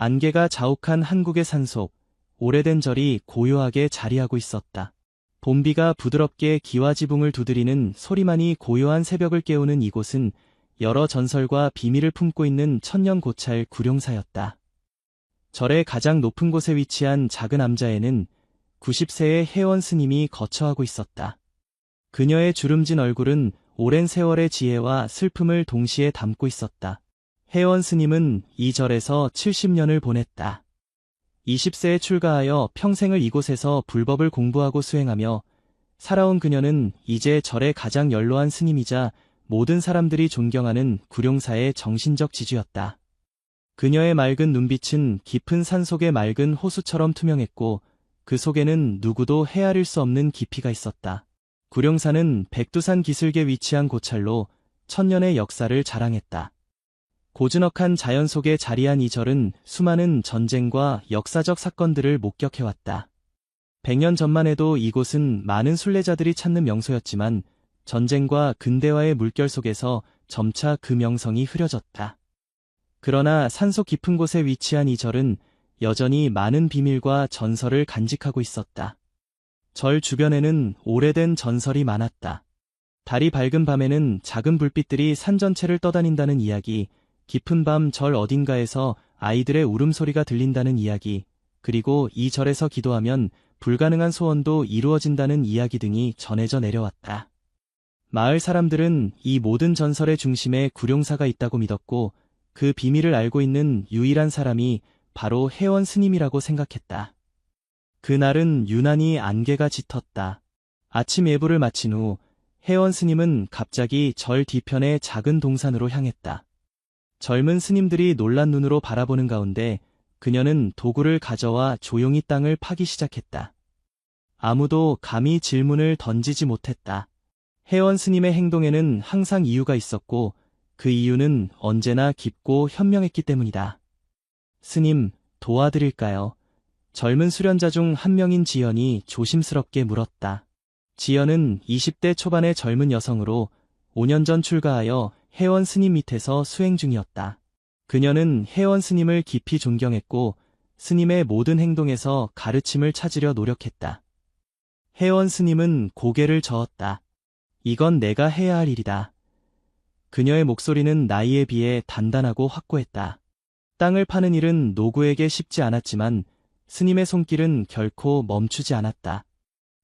안개가 자욱한 한국의 산속, 오래된 절이 고요하게 자리하고 있었다. 봄비가 부드럽게 기와지붕을 두드리는 소리만이 고요한 새벽을 깨우는 이곳은 여러 전설과 비밀을 품고 있는 천년 고찰 구룡사였다. 절의 가장 높은 곳에 위치한 작은 암자에는 90세의 혜원 스님이 거처하고 있었다. 그녀의 주름진 얼굴은 오랜 세월의 지혜와 슬픔을 동시에 담고 있었다. 혜원 스님은 이 절에서 70년을 보냈다. 20세에 출가하여 평생을 이곳에서 불법을 공부하고 수행하며 살아온 그녀는 이제 절의 가장 연로한 스님이자 모든 사람들이 존경하는 구룡사의 정신적 지주였다. 그녀의 맑은 눈빛은 깊은 산속의 맑은 호수처럼 투명했고 그 속에는 누구도 헤아릴 수 없는 깊이가 있었다. 구룡사는 백두산 기슭에 위치한 고찰로 천년의 역사를 자랑했다. 고즈넉한 자연 속에 자리한 이 절은 수많은 전쟁과 역사적 사건들을 목격해왔다. 100년 전만 해도 이곳은 많은 순례자들이 찾는 명소였지만 전쟁과 근대화의 물결 속에서 점차 그 명성이 흐려졌다. 그러나 산속 깊은 곳에 위치한 이 절은 여전히 많은 비밀과 전설을 간직하고 있었다. 절 주변에는 오래된 전설이 많았다. 달이 밝은 밤에는 작은 불빛들이 산 전체를 떠다닌다는 이야기, 깊은 밤 절 어딘가에서 아이들의 울음소리가 들린다는 이야기, 그리고 이 절에서 기도하면 불가능한 소원도 이루어진다는 이야기 등이 전해져 내려왔다. 마을 사람들은 이 모든 전설의 중심에 구룡사가 있다고 믿었고 그 비밀을 알고 있는 유일한 사람이 바로 혜원 스님이라고 생각했다. 그날은 유난히 안개가 짙었다. 아침 예불을 마친 후 혜원 스님은 갑자기 절 뒤편의 작은 동산으로 향했다. 젊은 스님들이 놀란 눈으로 바라보는 가운데 그녀는 도구를 가져와 조용히 땅을 파기 시작했다. 아무도 감히 질문을 던지지 못했다. 혜원 스님의 행동에는 항상 이유가 있었고 그 이유는 언제나 깊고 현명했기 때문이다. 스님, 도와드릴까요? 젊은 수련자 중 한 명인 지연이 조심스럽게 물었다. 지연은 20대 초반의 젊은 여성으로 5년 전 출가하여 혜원 스님 밑에서 수행 중이었다. 그녀는 혜원 스님을 깊이 존경했고 스님의 모든 행동에서 가르침을 찾으려 노력했다. 혜원 스님은 고개를 저었다. 이건 내가 해야 할 일이다. 그녀의 목소리는 나이에 비해 단단하고 확고했다. 땅을 파는 일은 노구에게 쉽지 않았지만 스님의 손길은 결코 멈추지 않았다.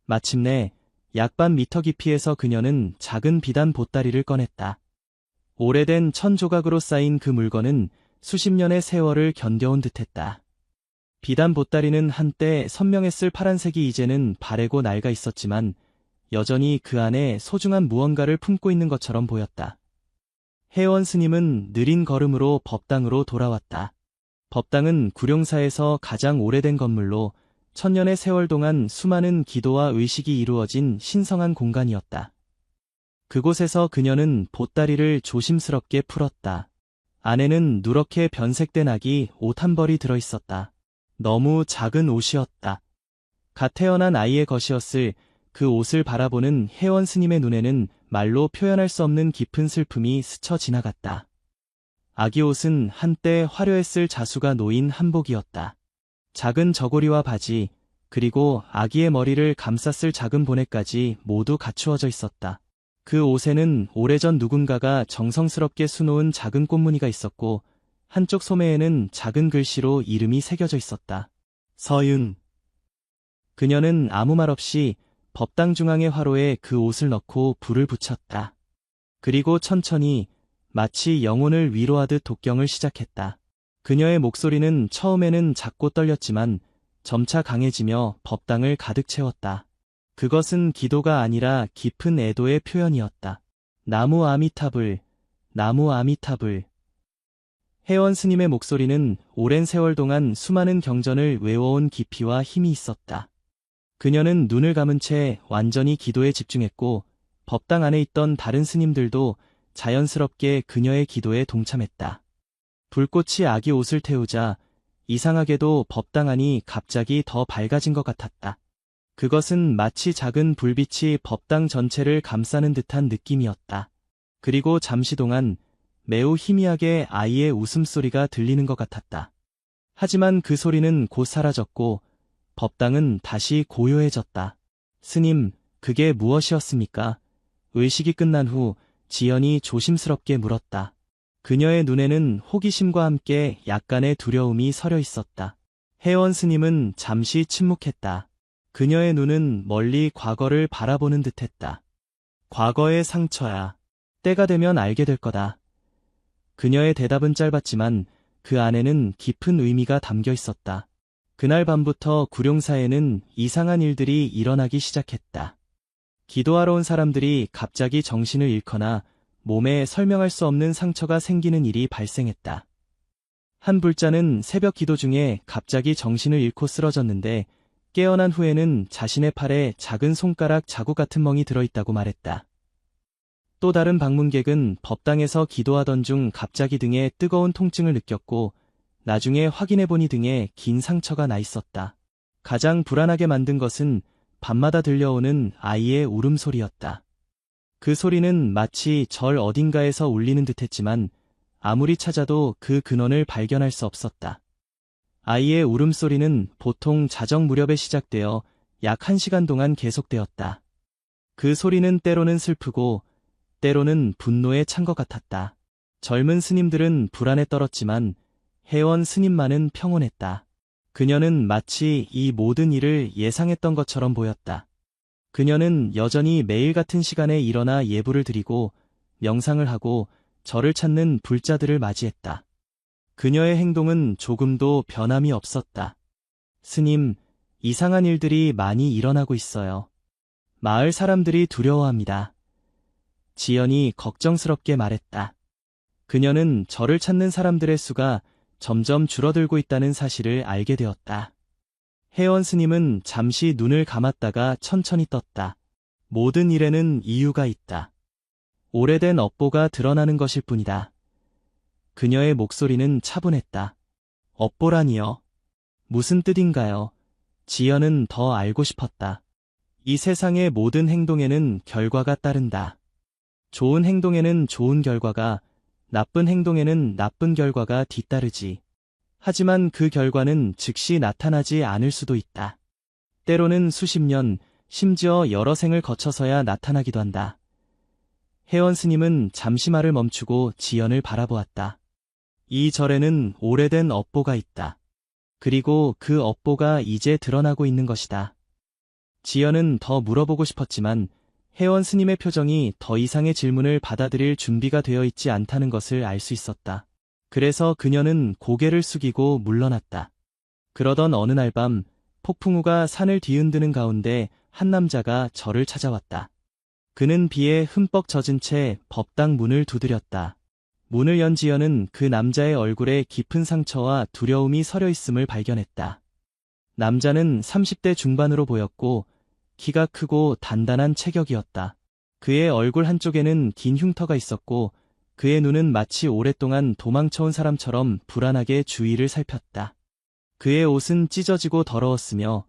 마침내 약 반 미터 깊이에서 그녀는 작은 비단 보따리를 꺼냈다. 오래된 천 조각으로 쌓인 그 물건은 수십 년의 세월을 견뎌온 듯했다. 비단 보따리는 한때 선명했을 파란색이 이제는 바래고 낡아 있었지만 여전히 그 안에 소중한 무언가를 품고 있는 것처럼 보였다. 혜원 스님은 느린 걸음으로 법당으로 돌아왔다. 법당은 구룡사에서 가장 오래된 건물로 천년의 세월 동안 수많은 기도와 의식이 이루어진 신성한 공간이었다. 그곳에서 그녀는 보따리를 조심스럽게 풀었다. 안에는 누렇게 변색된 아기 옷 한 벌이 들어있었다. 너무 작은 옷이었다. 갓 태어난 아이의 것이었을 그 옷을 바라보는 혜원 스님의 눈에는 말로 표현할 수 없는 깊은 슬픔이 스쳐 지나갔다. 아기 옷은 한때 화려했을 자수가 놓인 한복이었다. 작은 저고리와 바지, 그리고 아기의 머리를 감쌌을 작은 보네까지 모두 갖추어져 있었다. 그 옷에는 오래전 누군가가 정성스럽게 수놓은 작은 꽃무늬가 있었고 한쪽 소매에는 작은 글씨로 이름이 새겨져 있었다. 서윤. 그녀는 아무 말 없이 법당 중앙의 화로에 그 옷을 넣고 불을 붙였다. 그리고 천천히 마치 영혼을 위로하듯 독경을 시작했다. 그녀의 목소리는 처음에는 작고 떨렸지만 점차 강해지며 법당을 가득 채웠다. 그것은 기도가 아니라 깊은 애도의 표현이었다. 나무 아미타불, 나무 아미타불. 혜원 스님의 목소리는 오랜 세월 동안 수많은 경전을 외워온 깊이와 힘이 있었다. 그녀는 눈을 감은 채 완전히 기도에 집중했고 법당 안에 있던 다른 스님들도 자연스럽게 그녀의 기도에 동참했다. 불꽃이 아기 옷을 태우자 이상하게도 법당 안이 갑자기 더 밝아진 것 같았다. 그것은 마치 작은 불빛이 법당 전체를 감싸는 듯한 느낌이었다. 그리고 잠시 동안 매우 희미하게 아이의 웃음소리가 들리는 것 같았다. 하지만 그 소리는 곧 사라졌고 법당은 다시 고요해졌다. 스님, 그게 무엇이었습니까? 의식이 끝난 후 지연이 조심스럽게 물었다. 그녀의 눈에는 호기심과 함께 약간의 두려움이 서려 있었다. 혜원 스님은 잠시 침묵했다. 그녀의 눈은 멀리 과거를 바라보는 듯했다. 과거의 상처야. 때가 되면 알게 될 거다. 그녀의 대답은 짧았지만 그 안에는 깊은 의미가 담겨 있었다. 그날 밤부터 구룡사에는 이상한 일들이 일어나기 시작했다. 기도하러 온 사람들이 갑자기 정신을 잃거나 몸에 설명할 수 없는 상처가 생기는 일이 발생했다. 한 불자는 새벽 기도 중에 갑자기 정신을 잃고 쓰러졌는데 깨어난 후에는 자신의 팔에 작은 손가락 자국 같은 멍이 들어있다고 말했다. 또 다른 방문객은 법당에서 기도하던 중 갑자기 등에 뜨거운 통증을 느꼈고 나중에 확인해보니 등에 긴 상처가 나 있었다. 가장 불안하게 만든 것은 밤마다 들려오는 아이의 울음소리였다. 그 소리는 마치 절 어딘가에서 울리는 듯했지만 아무리 찾아도 그 근원을 발견할 수 없었다. 아이의 울음소리는 보통 자정 무렵에 시작되어 약 1시간 동안 계속되었다. 그 소리는 때로는 슬프고 때로는 분노에 찬 것 같았다. 젊은 스님들은 불안에 떨었지만 혜원 스님만은 평온했다. 그녀는 마치 이 모든 일을 예상했던 것처럼 보였다. 그녀는 여전히 매일 같은 시간에 일어나 예불을 드리고 명상을 하고 절을 찾는 불자들을 맞이했다. 그녀의 행동은 조금도 변함이 없었다. 스님, 이상한 일들이 많이 일어나고 있어요. 마을 사람들이 두려워합니다. 지연이 걱정스럽게 말했다. 그녀는 절을 찾는 사람들의 수가 점점 줄어들고 있다는 사실을 알게 되었다. 혜원 스님은 잠시 눈을 감았다가 천천히 떴다. 모든 일에는 이유가 있다. 오래된 업보가 드러나는 것일 뿐이다. 그녀의 목소리는 차분했다. 업보라니요? 무슨 뜻인가요? 지연은 더 알고 싶었다. 이 세상의 모든 행동에는 결과가 따른다. 좋은 행동에는 좋은 결과가, 나쁜 행동에는 나쁜 결과가 뒤따르지. 하지만 그 결과는 즉시 나타나지 않을 수도 있다. 때로는 수십 년, 심지어 여러 생을 거쳐서야 나타나기도 한다. 혜원 스님은 잠시 말을 멈추고 지연을 바라보았다. 이 절에는 오래된 업보가 있다. 그리고 그 업보가 이제 드러나고 있는 것이다. 지연은 더 물어보고 싶었지만 혜원 스님의 표정이 더 이상의 질문을 받아들일 준비가 되어 있지 않다는 것을 알 수 있었다. 그래서 그녀는 고개를 숙이고 물러났다. 그러던 어느 날 밤 폭풍우가 산을 뒤흔드는 가운데 한 남자가 절을 찾아왔다. 그는 비에 흠뻑 젖은 채 법당 문을 두드렸다. 문을 연 지연은 그 남자의 얼굴에 깊은 상처와 두려움이 서려 있음을 발견했다. 남자는 30대 중반으로 보였고 키가 크고 단단한 체격이었다. 그의 얼굴 한쪽에는 긴 흉터가 있었고 그의 눈은 마치 오랫동안 도망쳐온 사람처럼 불안하게 주위를 살폈다. 그의 옷은 찢어지고 더러웠으며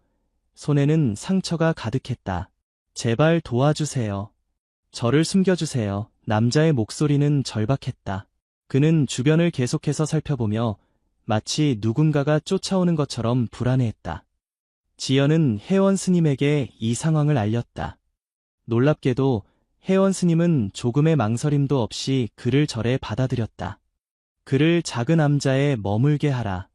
손에는 상처가 가득했다. 제발 도와주세요. 저를 숨겨주세요. 남자의 목소리는 절박했다. 그는 주변을 계속해서 살펴보며 마치 누군가가 쫓아오는 것처럼 불안해했다. 지연은 혜원 스님에게 이 상황을 알렸다. 놀랍게도 혜원 스님은 조금의 망설임도 없이 그를 절에 받아들였다. 그를 작은 암자에 머물게 하라.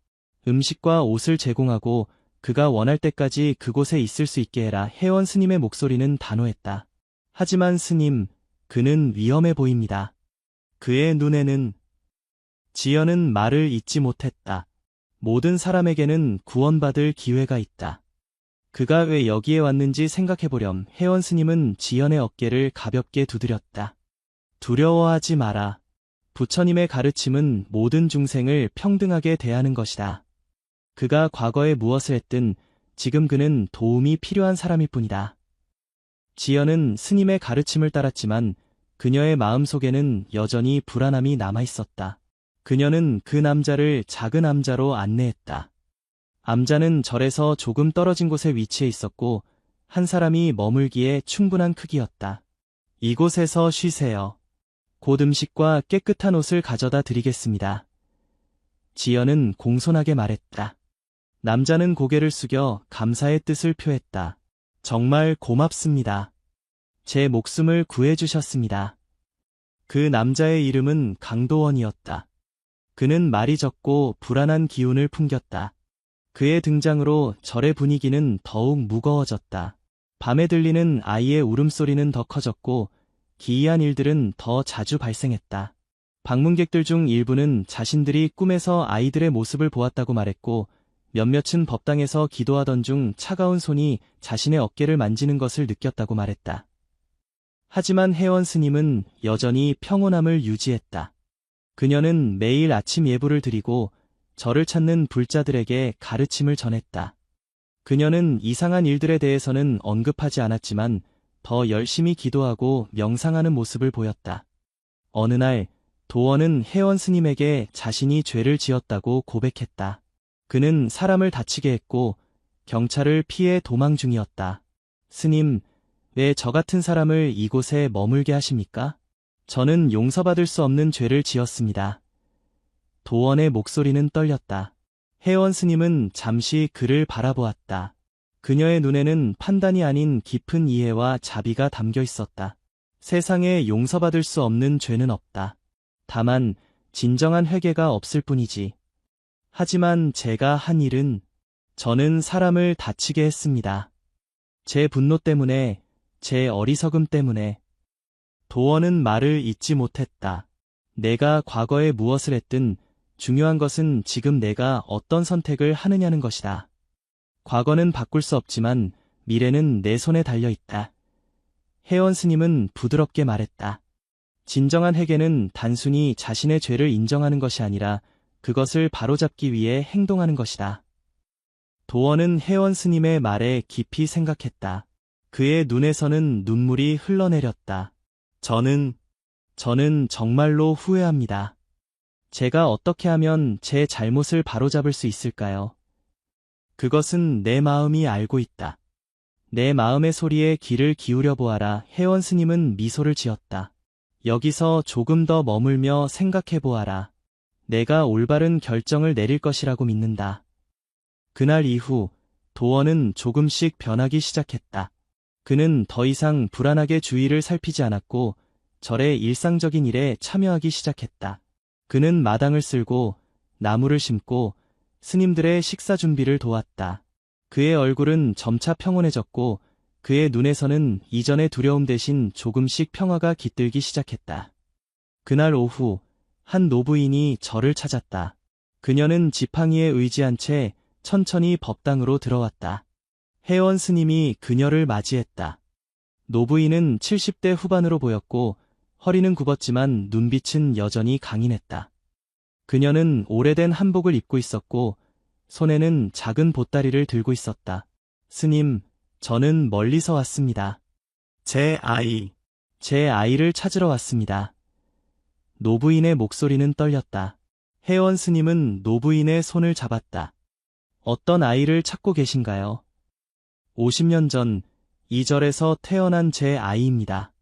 음식과 옷을 제공하고 그가 원할 때까지 그곳에 있을 수 있게 해라. 혜원 스님의 목소리는 단호했다. 하지만 스님, 그는 위험해 보입니다. 그의 눈에는 지연은 말을 잇지 못했다. 모든 사람에게는 구원받을 기회가 있다. 그가 왜 여기에 왔는지 생각해보렴. 혜원 스님은 지연의 어깨를 가볍게 두드렸다. 두려워하지 마라. 부처님의 가르침은 모든 중생을 평등하게 대하는 것이다. 그가 과거에 무엇을 했든 지금 그는 도움이 필요한 사람일 뿐이다. 지연은 스님의 가르침을 따랐지만 그녀의 마음속에는 여전히 불안함이 남아있었다. 그녀는 그 남자를 작은 암자로 안내했다. 암자는 절에서 조금 떨어진 곳에 위치해 있었고 한 사람이 머물기에 충분한 크기였다. 이곳에서 쉬세요. 곧 음식과 깨끗한 옷을 가져다 드리겠습니다. 지연은 공손하게 말했다. 남자는 고개를 숙여 감사의 뜻을 표했다. 정말 고맙습니다. 제 목숨을 구해주셨습니다. 그 남자의 이름은 강도원이었다. 그는 말이 적고 불안한 기운을 풍겼다. 그의 등장으로 절의 분위기는 더욱 무거워졌다. 밤에 들리는 아이의 울음소리는 더 커졌고 기이한 일들은 더 자주 발생했다. 방문객들 중 일부는 자신들이 꿈에서 아이들의 모습을 보았다고 말했고 몇몇은 법당에서 기도하던 중 차가운 손이 자신의 어깨를 만지는 것을 느꼈다고 말했다. 하지만 혜원 스님은 여전히 평온함을 유지했다. 그녀는 매일 아침 예불을 드리고 절을 찾는 불자들에게 가르침을 전했다. 그녀는 이상한 일들에 대해서는 언급하지 않았지만 더 열심히 기도하고 명상하는 모습을 보였다. 어느 날 도원은 혜원 스님에게 자신이 죄를 지었다고 고백했다. 그는 사람을 다치게 했고 경찰을 피해 도망 중이었다. 스님, 왜 저 같은 사람을 이곳에 머물게 하십니까? 저는 용서받을 수 없는 죄를 지었습니다. 도원의 목소리는 떨렸다. 혜원 스님은 잠시 그를 바라보았다. 그녀의 눈에는 판단이 아닌 깊은 이해와 자비가 담겨 있었다. 세상에 용서받을 수 없는 죄는 없다. 다만 진정한 회개가 없을 뿐이지. 하지만 제가 한 일은 저는 사람을 다치게 했습니다. 제 분노 때문에, 제 어리석음 때문에. 도원은 말을 잇지 못했다. 내가 과거에 무엇을 했든 중요한 것은 지금 내가 어떤 선택을 하느냐는 것이다. 과거는 바꿀 수 없지만 미래는 내 손에 달려 있다. 혜원 스님은 부드럽게 말했다. 진정한 회개는 단순히 자신의 죄를 인정하는 것이 아니라 그것을 바로잡기 위해 행동하는 것이다. 도원은 혜원 스님의 말에 깊이 생각했다. 그의 눈에서는 눈물이 흘러내렸다. 저는 정말로 후회합니다. 제가 어떻게 하면 제 잘못을 바로잡을 수 있을까요? 그것은 내 마음이 알고 있다. 내 마음의 소리에 귀를 기울여 보아라. 혜원 스님은 미소를 지었다. 여기서 조금 더 머물며 생각해 보아라. 내가 올바른 결정을 내릴 것이라고 믿는다. 그날 이후 도원은 조금씩 변하기 시작했다. 그는 더 이상 불안하게 주위를 살피지 않았고 절의 일상적인 일에 참여하기 시작했다. 그는 마당을 쓸고 나무를 심고 스님들의 식사 준비를 도왔다. 그의 얼굴은 점차 평온해졌고 그의 눈에서는 이전의 두려움 대신 조금씩 평화가 깃들기 시작했다. 그날 오후 한 노부인이 절을 찾았다. 그녀는 지팡이에 의지한 채 천천히 법당으로 들어왔다. 혜원 스님이 그녀를 맞이했다. 노부인은 70대 후반으로 보였고 허리는 굽었지만 눈빛은 여전히 강인했다. 그녀는 오래된 한복을 입고 있었고 손에는 작은 보따리를 들고 있었다. 스님, 저는 멀리서 왔습니다. 제 아이를 찾으러 왔습니다. 노부인의 목소리는 떨렸다. 혜원 스님은 노부인의 손을 잡았다. 어떤 아이를 찾고 계신가요? 50년 전 이 절에서 태어난 제 아이입니다.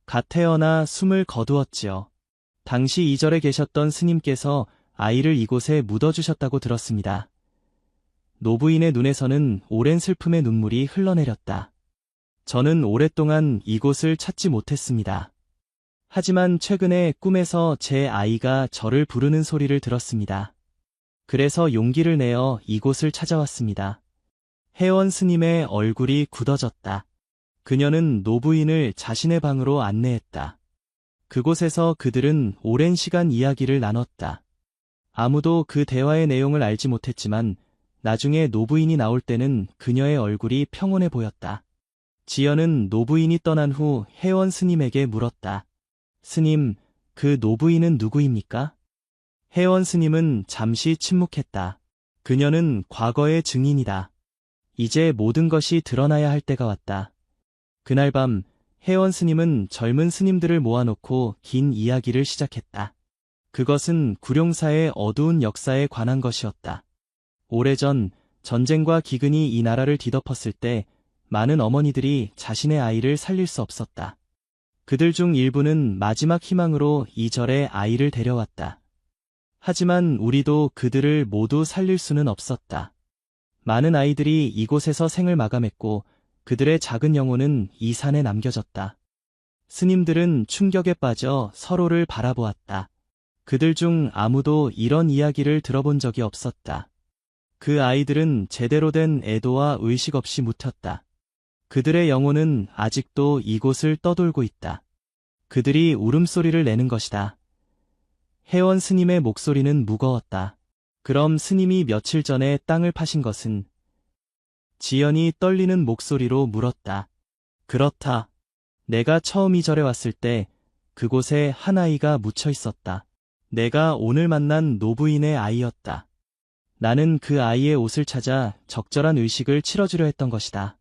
갓 태어나 숨을 거두었지요. 당시 이 절에 계셨던 스님께서 아이를 이곳에 묻어주셨다고 들었습니다. 노부인의 눈에서는 오랜 슬픔의 눈물이 흘러내렸다. 저는 오랫동안 이곳을 찾지 못했습니다. 하지만 최근에 꿈에서 제 아이가 저를 부르는 소리를 들었습니다. 그래서 용기를 내어 이곳을 찾아왔습니다. 혜원 스님의 얼굴이 굳어졌다. 그녀는 노부인을 자신의 방으로 안내했다. 그곳에서 그들은 오랜 시간 이야기를 나눴다. 아무도 그 대화의 내용을 알지 못했지만 나중에 노부인이 나올 때는 그녀의 얼굴이 평온해 보였다. 지연은 노부인이 떠난 후 혜원 스님에게 물었다. 스님, 그 노부인은 누구입니까? 혜원 스님은 잠시 침묵했다. 그녀는 과거의 증인이다. 이제 모든 것이 드러나야 할 때가 왔다. 그날 밤 혜원 스님은 젊은 스님들을 모아놓고 긴 이야기를 시작했다. 그것은 구룡사의 어두운 역사에 관한 것이었다. 오래전 전쟁과 기근이 이 나라를 뒤덮었을 때 많은 어머니들이 자신의 아이를 살릴 수 없었다. 그들 중 일부는 마지막 희망으로 이 절에 아이를 데려왔다. 하지만 우리도 그들을 모두 살릴 수는 없었다. 많은 아이들이 이곳에서 생을 마감했고 그들의 작은 영혼은 이 산에 남겨졌다. 스님들은 충격에 빠져 서로를 바라보았다. 그들 중 아무도 이런 이야기를 들어본 적이 없었다. 그 아이들은 제대로 된 애도와 의식 없이 묻혔다. 그들의 영혼은 아직도 이곳을 떠돌고 있다. 그들이 울음소리를 내는 것이다. 혜원 스님의 목소리는 무거웠다. 그럼 스님이 며칠 전에 땅을 파신 것은? 지연이 떨리는 목소리로 물었다. 그렇다. 내가 처음 이 절에 왔을 때 그곳에 한 아이가 묻혀 있었다. 내가 오늘 만난 노부인의 아이였다. 나는 그 아이의 옷을 찾아 적절한 의식을 치러주려 했던 것이다.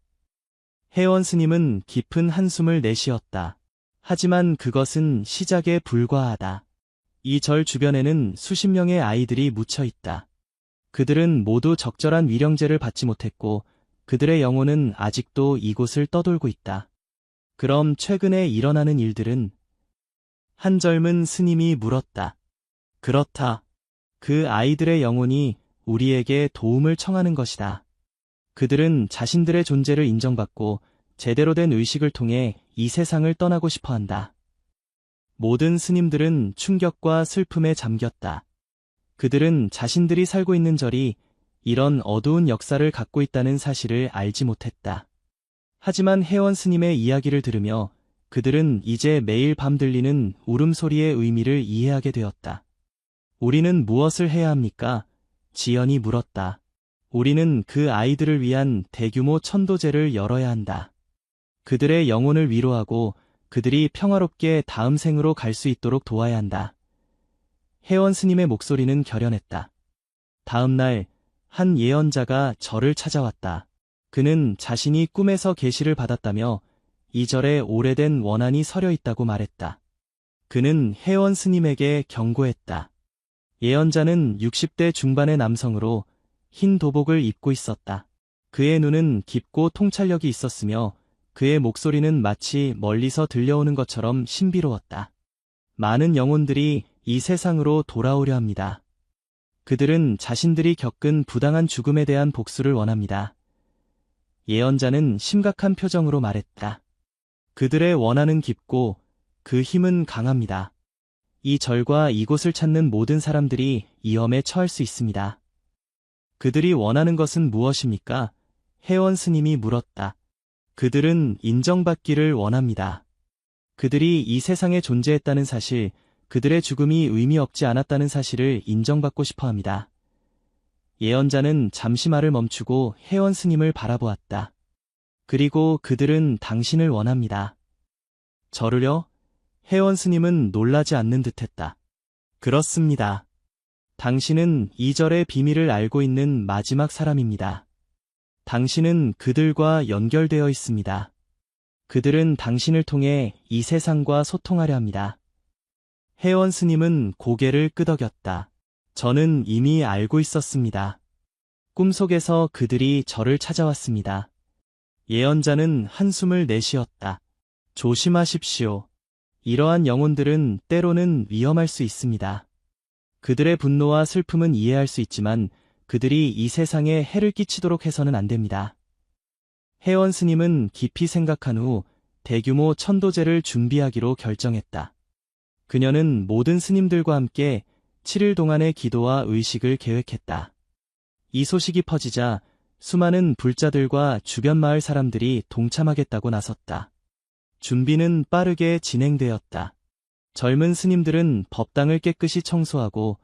혜원 스님은 깊은 한숨을 내쉬었다. 하지만 그것은 시작에 불과하다. 이 절 주변에는 수십 명의 아이들이 묻혀 있다. 그들은 모두 적절한 위령제를 받지 못했고 그들의 영혼은 아직도 이곳을 떠돌고 있다. 그럼 최근에 일어나는 일들은? 한 젊은 스님이 물었다. 그렇다. 그 아이들의 영혼이 우리에게 도움을 청하는 것이다. 그들은 자신들의 존재를 인정받고 제대로 된 의식을 통해 이 세상을 떠나고 싶어 한다. 모든 스님들은 충격과 슬픔에 잠겼다. 그들은 자신들이 살고 있는 절이 이런 어두운 역사를 갖고 있다는 사실을 알지 못했다. 하지만 혜원 스님의 이야기를 들으며 그들은 이제 매일 밤 들리는 울음소리의 의미를 이해하게 되었다. 우리는 무엇을 해야 합니까? 지연이 물었다. 우리는 그 아이들을 위한 대규모 천도제를 열어야 한다. 그들의 영혼을 위로하고 그들이 평화롭게 다음 생으로 갈 수 있도록 도와야 한다. 혜원 스님의 목소리는 결연했다. 다음 날, 한 예언자가 절을 찾아왔다. 그는 자신이 꿈에서 계시를 받았다며 이 절에 오래된 원한이 서려 있다고 말했다. 그는 혜원 스님에게 경고했다. 예언자는 60대 중반의 남성으로 흰 도복을 입고 있었다. 그의 눈은 깊고 통찰력이 있었으며 그의 목소리는 마치 멀리서 들려오는 것처럼 신비로웠다. 많은 영혼들이 이 세상으로 돌아오려 합니다. 그들은 자신들이 겪은 부당한 죽음에 대한 복수를 원합니다. 예언자는 심각한 표정으로 말했다. 그들의 원한은 깊고 그 힘은 강합니다. 이 절과 이곳을 찾는 모든 사람들이 위험에 처할 수 있습니다. 그들이 원하는 것은 무엇입니까? 혜원 스님이 물었다. 그들은 인정받기를 원합니다. 그들이 이 세상에 존재했다는 사실, 그들의 죽음이 의미 없지 않았다는 사실을 인정받고 싶어 합니다. 예언자는 잠시 말을 멈추고 혜원 스님을 바라보았다. 그리고 그들은 당신을 원합니다. 저를요? 혜원 스님은 놀라지 않는 듯했다. 그렇습니다. 당신은 이 절의 비밀을 알고 있는 마지막 사람입니다. 당신은 그들과 연결되어 있습니다. 그들은 당신을 통해 이 세상과 소통하려 합니다. 혜원 스님은 고개를 끄덕였다. 저는 이미 알고 있었습니다. 꿈속에서 그들이 저를 찾아왔습니다. 예언자는 한숨을 내쉬었다. 조심하십시오. 이러한 영혼들은 때로는 위험할 수 있습니다. 그들의 분노와 슬픔은 이해할 수 있지만 그들이 이 세상에 해를 끼치도록 해서는 안 됩니다. 혜원 스님은 깊이 생각한 후 대규모 천도제를 준비하기로 결정했다. 그녀는 모든 스님들과 함께 7일 동안의 기도와 의식을 계획했다. 이 소식이 퍼지자 수많은 불자들과 주변 마을 사람들이 동참하겠다고 나섰다. 준비는 빠르게 진행되었다. 젊은 스님들은 법당을 깨끗이 청소하고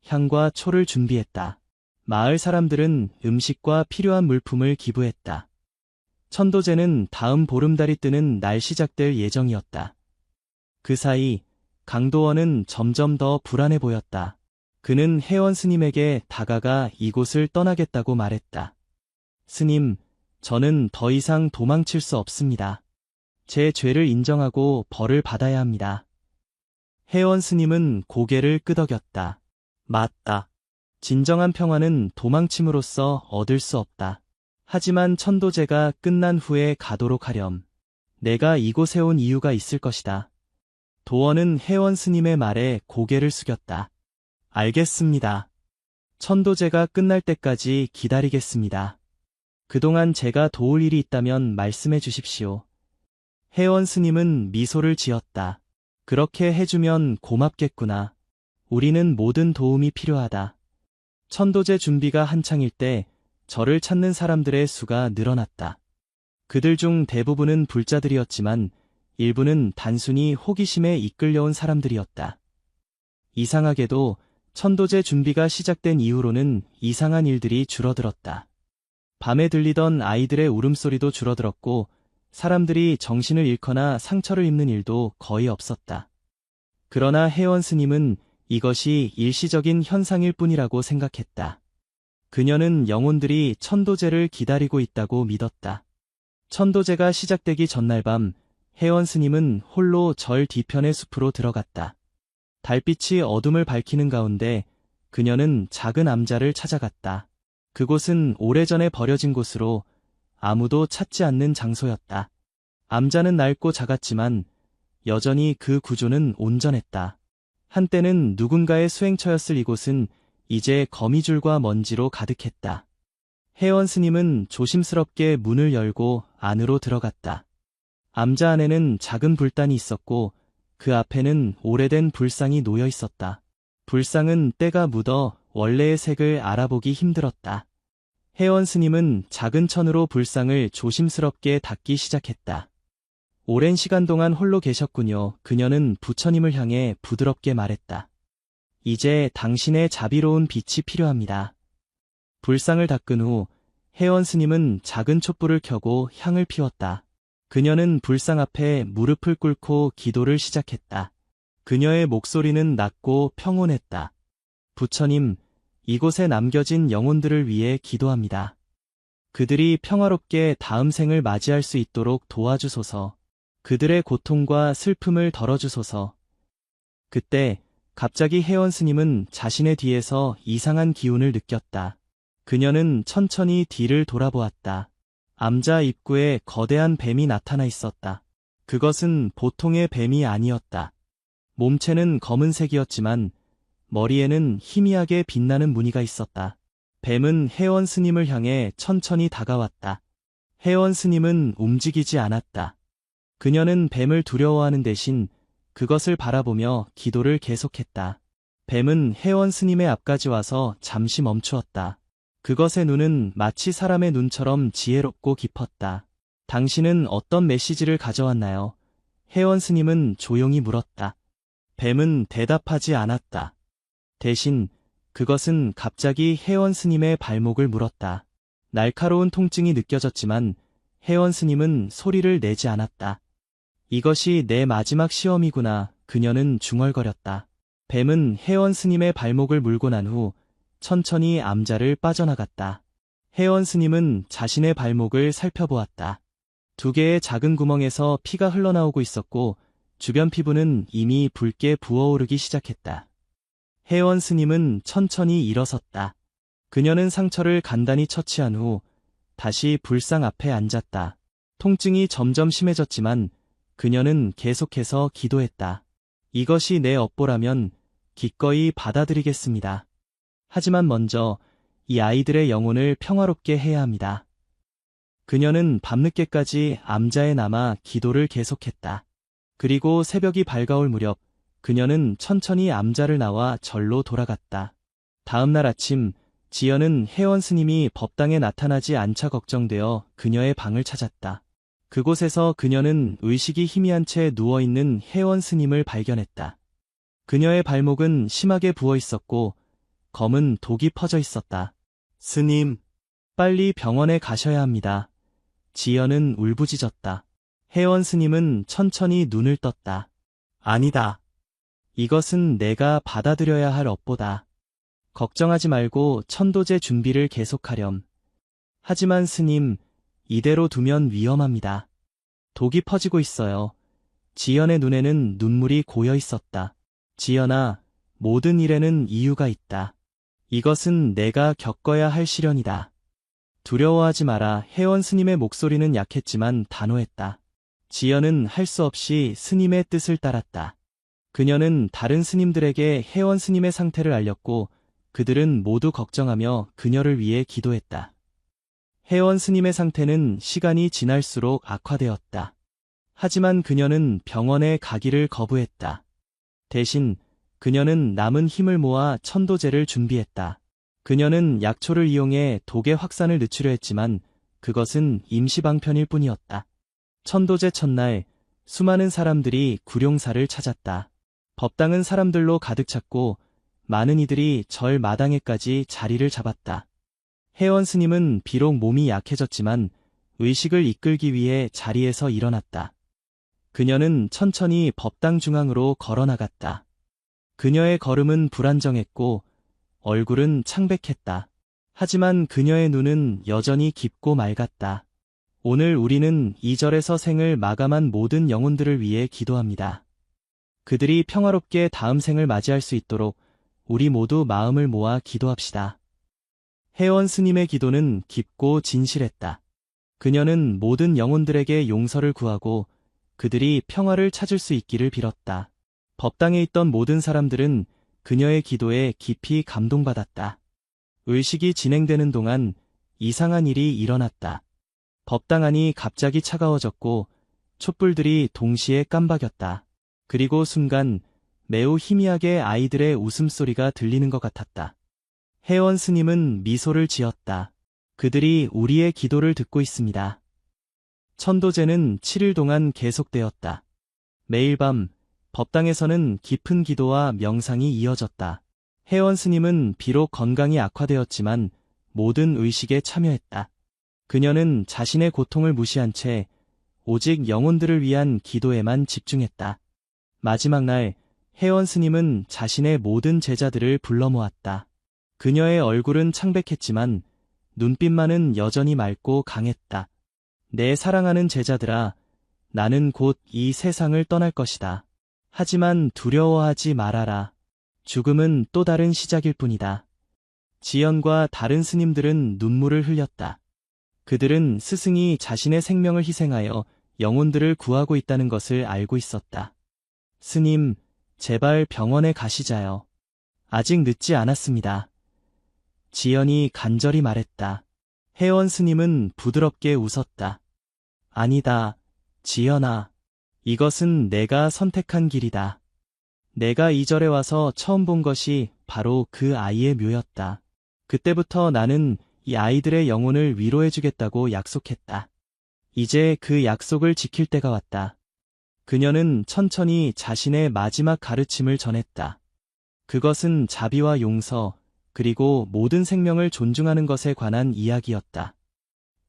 향과 초를 준비했다. 마을 사람들은 음식과 필요한 물품을 기부했다. 천도제는 다음 보름달이 뜨는 날 시작될 예정이었다. 그 사이 강도원은 점점 더 불안해 보였다. 그는 혜원 스님에게 다가가 이곳을 떠나겠다고 말했다. 스님, 저는 더 이상 도망칠 수 없습니다. 제 죄를 인정하고 벌을 받아야 합니다. 혜원 스님은 고개를 끄덕였다. 맞다. 진정한 평화는 도망침으로써 얻을 수 없다. 하지만 천도제가 끝난 후에 가도록 하렴. 내가 이곳에 온 이유가 있을 것이다. 도원은 혜원 스님의 말에 고개를 숙였다. 알겠습니다. 천도제가 끝날 때까지 기다리겠습니다. 그동안 제가 도울 일이 있다면 말씀해 주십시오. 혜원 스님은 미소를 지었다. 그렇게 해주면 고맙겠구나. 우리는 모든 도움이 필요하다. 천도제 준비가 한창일 때 저를 찾는 사람들의 수가 늘어났다. 그들 중 대부분은 불자들이었지만 일부는 단순히 호기심에 이끌려온 사람들이었다. 이상하게도 천도제 준비가 시작된 이후로는 이상한 일들이 줄어들었다. 밤에 들리던 아이들의 울음소리도 줄어들었고 사람들이 정신을 잃거나 상처를 입는 일도 거의 없었다. 그러나 혜원 스님은 이것이 일시적인 현상일 뿐이라고 생각했다. 그녀는 영혼들이 천도제를 기다리고 있다고 믿었다. 천도제가 시작되기 전날 밤 혜원 스님은 홀로 절 뒤편의 숲으로 들어갔다. 달빛이 어둠을 밝히는 가운데 그녀는 작은 암자를 찾아갔다. 그곳은 오래전에 버려진 곳으로 아무도 찾지 않는 장소였다. 암자는 낡고 작았지만 여전히 그 구조는 온전했다. 한때는 누군가의 수행처였을 이곳은 이제 거미줄과 먼지로 가득했다. 혜원 스님은 조심스럽게 문을 열고 안으로 들어갔다. 암자 안에는 작은 불단이 있었고 그 앞에는 오래된 불상이 놓여 있었다. 불상은 때가 묻어 원래의 색을 알아보기 힘들었다. 혜원 스님은 작은 천으로 불상을 조심스럽게 닦기 시작했다. 오랜 시간 동안 홀로 계셨군요. 그녀는 부처님을 향해 부드럽게 말했다. 이제 당신의 자비로운 빛이 필요합니다. 불상을 닦은 후 혜원 스님은 작은 촛불을 켜고 향을 피웠다. 그녀는 불상 앞에 무릎을 꿇고 기도를 시작했다. 그녀의 목소리는 낮고 평온했다. 부처님, 이곳에 남겨진 영혼들을 위해 기도합니다. 그들이 평화롭게 다음 생을 맞이할 수 있도록 도와주소서. 그들의 고통과 슬픔을 덜어주소서. 그때 갑자기 혜원 스님은 자신의 뒤에서 이상한 기운을 느꼈다. 그녀는 천천히 뒤를 돌아보았다. 암자 입구에 거대한 뱀이 나타나 있었다. 그것은 보통의 뱀이 아니었다. 몸체는 검은색이었지만 머리에는 희미하게 빛나는 무늬가 있었다. 뱀은 혜원 스님을 향해 천천히 다가왔다. 혜원 스님은 움직이지 않았다. 그녀는 뱀을 두려워하는 대신 그것을 바라보며 기도를 계속했다. 뱀은 혜원 스님의 앞까지 와서 잠시 멈추었다. 그것의 눈은 마치 사람의 눈처럼 지혜롭고 깊었다. 당신은 어떤 메시지를 가져왔나요? 혜원 스님은 조용히 물었다. 뱀은 대답하지 않았다. 대신 그것은 갑자기 혜원 스님의 발목을 물었다. 날카로운 통증이 느껴졌지만 혜원 스님은 소리를 내지 않았다. 이것이 내 마지막 시험이구나. 그녀는 중얼거렸다. 뱀은 혜원 스님의 발목을 물고 난 후 천천히 암자를 빠져나갔다. 혜원 스님은 자신의 발목을 살펴보았다. 2개의 작은 구멍에서 피가 흘러나오고 있었고 주변 피부는 이미 붉게 부어오르기 시작했다. 혜원 스님은 천천히 일어섰다. 그녀는 상처를 간단히 처치한 후 다시 불상 앞에 앉았다. 통증이 점점 심해졌지만 그녀는 계속해서 기도했다. 이것이 내 업보라면 기꺼이 받아들이겠습니다. 하지만 먼저 이 아이들의 영혼을 평화롭게 해야 합니다. 그녀는 밤늦게까지 암자에 남아 기도를 계속했다. 그리고 새벽이 밝아올 무렵 그녀는 천천히 암자를 나와 절로 돌아갔다. 다음 날 아침 지연은 혜원 스님이 법당에 나타나지 않자 걱정되어 그녀의 방을 찾았다. 그곳에서 그녀는 의식이 희미한 채 누워있는 혜원 스님을 발견했다. 그녀의 발목은 심하게 부어 있었고 검은 독이 퍼져 있었다. 스님, 빨리 병원에 가셔야 합니다. 지연은 울부짖었다. 혜원 스님은 천천히 눈을 떴다. 아니다. 이것은 내가 받아들여야 할 업보다. 걱정하지 말고 천도제 준비를 계속하렴. 하지만 스님, 이대로 두면 위험합니다. 독이 퍼지고 있어요. 지연의 눈에는 눈물이 고여 있었다. 지연아, 모든 일에는 이유가 있다. 이것은 내가 겪어야 할 시련이다. 두려워하지 마라. 혜원 스님의 목소리는 약했지만 단호했다. 지연은 할 수 없이 스님의 뜻을 따랐다. 그녀는 다른 스님들에게 혜원 스님의 상태를 알렸고 그들은 모두 걱정하며 그녀를 위해 기도했다. 혜원 스님의 상태는 시간이 지날수록 악화되었다. 하지만 그녀는 병원에 가기를 거부했다. 대신 그녀는 남은 힘을 모아 천도제를 준비했다. 그녀는 약초를 이용해 독의 확산을 늦추려 했지만 그것은 임시방편일 뿐이었다. 천도제 첫날, 수많은 사람들이 구룡사를 찾았다. 법당은 사람들로 가득 찼고 많은 이들이 절 마당에까지 자리를 잡았다. 혜원 스님은 비록 몸이 약해졌지만 의식을 이끌기 위해 자리에서 일어났다. 그녀는 천천히 법당 중앙으로 걸어나갔다. 그녀의 걸음은 불안정했고 얼굴은 창백했다. 하지만 그녀의 눈은 여전히 깊고 맑았다. 오늘 우리는 이 절에서 생을 마감한 모든 영혼들을 위해 기도합니다. 그들이 평화롭게 다음 생을 맞이할 수 있도록 우리 모두 마음을 모아 기도합시다. 혜원 스님의 기도는 깊고 진실했다. 그녀는 모든 영혼들에게 용서를 구하고 그들이 평화를 찾을 수 있기를 빌었다. 법당에 있던 모든 사람들은 그녀의 기도에 깊이 감동받았다. 의식이 진행되는 동안 이상한 일이 일어났다. 법당 안이 갑자기 차가워졌고 촛불들이 동시에 깜박였다. 그리고 순간 매우 희미하게 아이들의 웃음소리가 들리는 것 같았다. 혜원 스님은 미소를 지었다. 그들이 우리의 기도를 듣고 있습니다. 천도제는 7일 동안 계속되었다. 매일 밤 법당에서는 깊은 기도와 명상이 이어졌다. 혜원 스님은 비록 건강이 악화되었지만 모든 의식에 참여했다. 그녀는 자신의 고통을 무시한 채 오직 영혼들을 위한 기도에만 집중했다. 마지막 날 혜원 스님은 자신의 모든 제자들을 불러 모았다. 그녀의 얼굴은 창백했지만 눈빛만은 여전히 맑고 강했다. 내 사랑하는 제자들아, 나는 곧 이 세상을 떠날 것이다. 하지만 두려워하지 말아라. 죽음은 또 다른 시작일 뿐이다. 지연과 다른 스님들은 눈물을 흘렸다. 그들은 스승이 자신의 생명을 희생하여 영혼들을 구하고 있다는 것을 알고 있었다. 스님, 제발 병원에 가시자요. 아직 늦지 않았습니다. 지연이 간절히 말했다. 혜원 스님은 부드럽게 웃었다. 아니다, 지연아. 이것은 내가 선택한 길이다. 내가 이 절에 와서 처음 본 것이 바로 그 아이의 묘였다. 그때부터 나는 이 아이들의 영혼을 위로해주겠다고 약속했다. 이제 그 약속을 지킬 때가 왔다. 그녀는 천천히 자신의 마지막 가르침을 전했다. 그것은 자비와 용서, 그리고 모든 생명을 존중하는 것에 관한 이야기였다.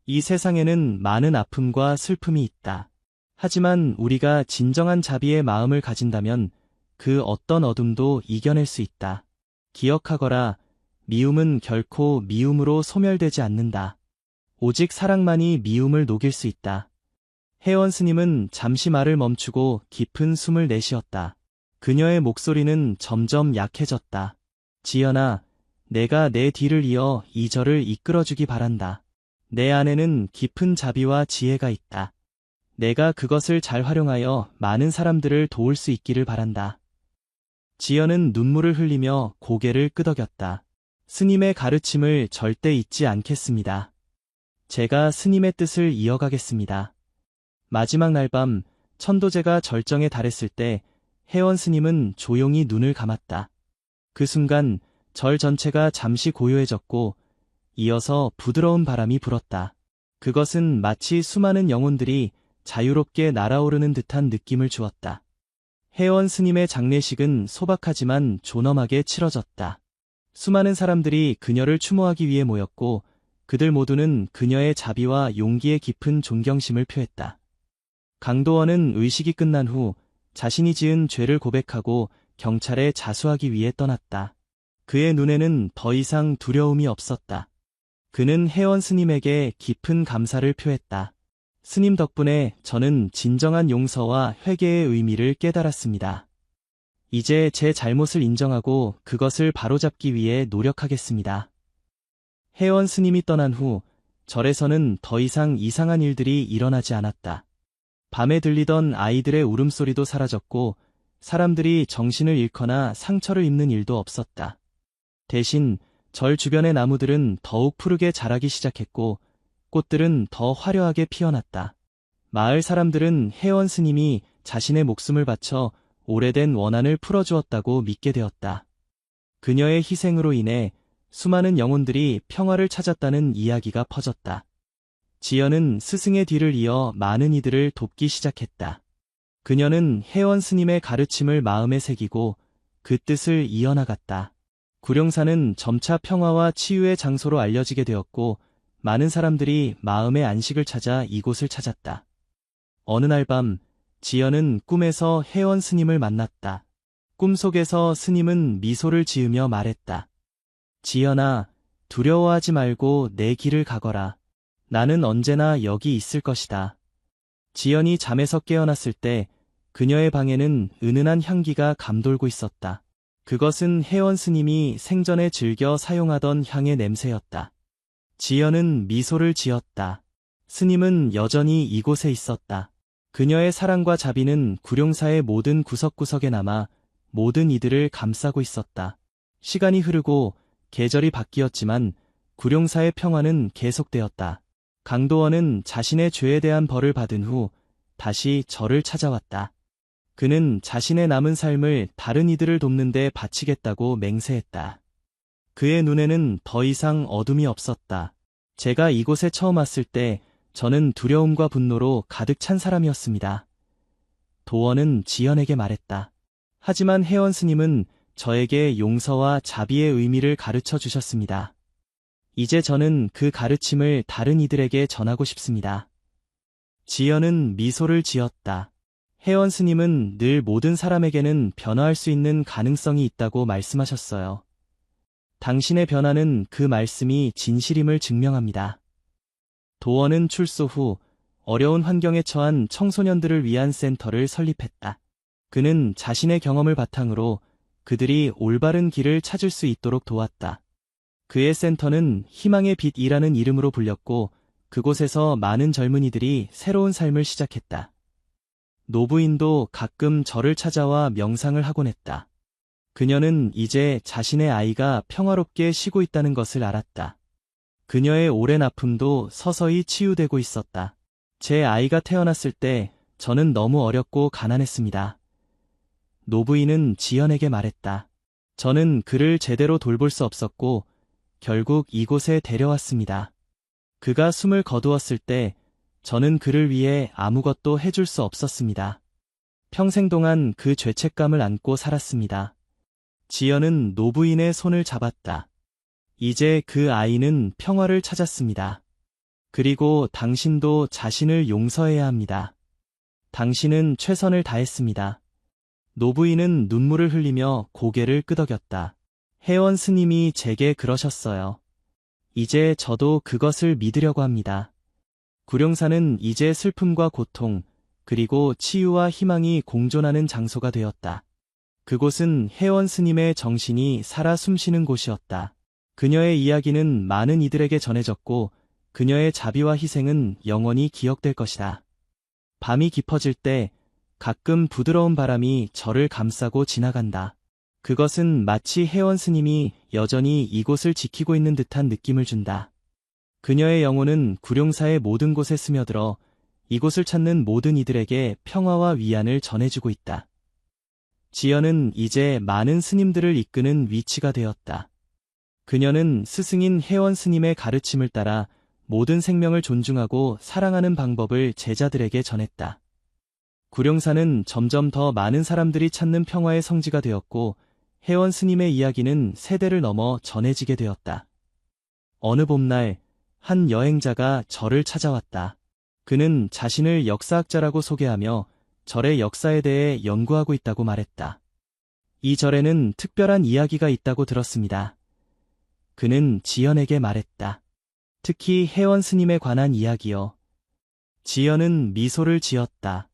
이 세상에는 많은 아픔과 슬픔이 있다. 하지만 우리가 진정한 자비의 마음을 가진다면 그 어떤 어둠도 이겨낼 수 있다. 기억하거라, 미움은 결코 미움으로 소멸되지 않는다. 오직 사랑만이 미움을 녹일 수 있다. 혜원 스님은 잠시 말을 멈추고 깊은 숨을 내쉬었다. 그녀의 목소리는 점점 약해졌다. 지연아, 내가 내 뒤를 이어 이 절을 이끌어주기 바란다. 내 안에는 깊은 자비와 지혜가 있다. 내가 그것을 잘 활용하여 많은 사람들을 도울 수 있기를 바란다. 지연은 눈물을 흘리며 고개를 끄덕였다. 스님의 가르침을 절대 잊지 않겠습니다. 제가 스님의 뜻을 이어가겠습니다. 마지막 날 밤 천도제가 절정에 달했을 때 혜원 스님은 조용히 눈을 감았다. 그 순간 절 전체가 잠시 고요해졌고 이어서 부드러운 바람이 불었다. 그것은 마치 수많은 영혼들이 자유롭게 날아오르는 듯한 느낌을 주었다. 혜원 스님의 장례식은 소박하지만 존엄하게 치러졌다. 수많은 사람들이 그녀를 추모하기 위해 모였고 그들 모두는 그녀의 자비와 용기에 깊은 존경심을 표했다. 강도원은 의식이 끝난 후 자신이 지은 죄를 고백하고 경찰에 자수하기 위해 떠났다. 그의 눈에는 더 이상 두려움이 없었다. 그는 혜원 스님에게 깊은 감사를 표했다. 스님 덕분에 저는 진정한 용서와 회개의 의미를 깨달았습니다. 이제 제 잘못을 인정하고 그것을 바로잡기 위해 노력하겠습니다. 혜원 스님이 떠난 후 절에서는 더 이상 이상한 일들이 일어나지 않았다. 밤에 들리던 아이들의 울음소리도 사라졌고 사람들이 정신을 잃거나 상처를 입는 일도 없었다. 대신 절 주변의 나무들은 더욱 푸르게 자라기 시작했고 꽃들은 더 화려하게 피어났다. 마을 사람들은 혜원 스님이 자신의 목숨을 바쳐 오래된 원한을 풀어주었다고 믿게 되었다. 그녀의 희생으로 인해 수많은 영혼들이 평화를 찾았다는 이야기가 퍼졌다. 지연은 스승의 뒤를 이어 많은 이들을 돕기 시작했다. 그녀는 혜원 스님의 가르침을 마음에 새기고 그 뜻을 이어나갔다. 구룡산은 점차 평화와 치유의 장소로 알려지게 되었고 많은 사람들이 마음의 안식을 찾아 이곳을 찾았다. 어느 날 밤 지연은 꿈에서 혜원 스님을 만났다. 꿈속에서 스님은 미소를 지으며 말했다. 지연아, 두려워하지 말고 내 길을 가거라. 나는 언제나 여기 있을 것이다. 지연이 잠에서 깨어났을 때 그녀의 방에는 은은한 향기가 감돌고 있었다. 그것은 혜원 스님이 생전에 즐겨 사용하던 향의 냄새였다. 지연은 미소를 지었다. 스님은 여전히 이곳에 있었다. 그녀의 사랑과 자비는 구룡사의 모든 구석구석에 남아 모든 이들을 감싸고 있었다. 시간이 흐르고 계절이 바뀌었지만 구룡사의 평화는 계속되었다. 강도원은 자신의 죄에 대한 벌을 받은 후 다시 절을 찾아왔다. 그는 자신의 남은 삶을 다른 이들을 돕는 데 바치겠다고 맹세했다. 그의 눈에는 더 이상 어둠이 없었다. 제가 이곳에 처음 왔을 때 저는 두려움과 분노로 가득 찬 사람이었습니다. 도원은 지연에게 말했다. 하지만 혜원 스님은 저에게 용서와 자비의 의미를 가르쳐 주셨습니다. 이제 저는 그 가르침을 다른 이들에게 전하고 싶습니다. 지연은 미소를 지었다. 혜원 스님은 늘 모든 사람에게는 변화할 수 있는 가능성이 있다고 말씀하셨어요. 당신의 변화는 그 말씀이 진실임을 증명합니다. 도원은 출소 후 어려운 환경에 처한 청소년들을 위한 센터를 설립했다. 그는 자신의 경험을 바탕으로 그들이 올바른 길을 찾을 수 있도록 도왔다. 그의 센터는 희망의 빛이라는 이름으로 불렸고 그곳에서 많은 젊은이들이 새로운 삶을 시작했다. 노부인도 가끔 절을 찾아와 명상을 하곤 했다. 그녀는 이제 자신의 아이가 평화롭게 쉬고 있다는 것을 알았다. 그녀의 오랜 아픔도 서서히 치유되고 있었다. 제 아이가 태어났을 때 저는 너무 어렵고 가난했습니다. 노부인은 지연에게 말했다. 저는 그를 제대로 돌볼 수 없었고 결국 이곳에 데려왔습니다. 그가 숨을 거두었을 때 저는 그를 위해 아무것도 해줄 수 없었습니다. 평생 동안 그 죄책감을 안고 살았습니다. 지연은 노부인의 손을 잡았다. 이제 그 아이는 평화를 찾았습니다. 그리고 당신도 자신을 용서해야 합니다. 당신은 최선을 다했습니다. 노부인은 눈물을 흘리며 고개를 끄덕였다. 혜원 스님이 제게 그러셨어요. 이제 저도 그것을 믿으려고 합니다. 구룡산은 이제 슬픔과 고통, 그리고 치유와 희망이 공존하는 장소가 되었다. 그곳은 혜원 스님의 정신이 살아 숨쉬는 곳이었다. 그녀의 이야기는 많은 이들에게 전해졌고 그녀의 자비와 희생은 영원히 기억될 것이다. 밤이 깊어질 때 가끔 부드러운 바람이 절을 감싸고 지나간다. 그것은 마치 혜원 스님이 여전히 이곳을 지키고 있는 듯한 느낌을 준다. 그녀의 영혼은 구룡사의 모든 곳에 스며들어 이곳을 찾는 모든 이들에게 평화와 위안을 전해주고 있다. 지연은 이제 많은 스님들을 이끄는 위치가 되었다. 그녀는 스승인 혜원 스님의 가르침을 따라 모든 생명을 존중하고 사랑하는 방법을 제자들에게 전했다. 구룡산은 점점 더 많은 사람들이 찾는 평화의 성지가 되었고 혜원 스님의 이야기는 세대를 넘어 전해지게 되었다. 어느 봄날 한 여행자가 절을 찾아왔다. 그는 자신을 역사학자라고 소개하며 절의 역사에 대해 연구하고 있다고 말했다. 이 절에는 특별한 이야기가 있다고 들었습니다. 그는 지연에게 말했다. 특히 혜원 스님에 관한 이야기요. 지연은 미소를 지었다.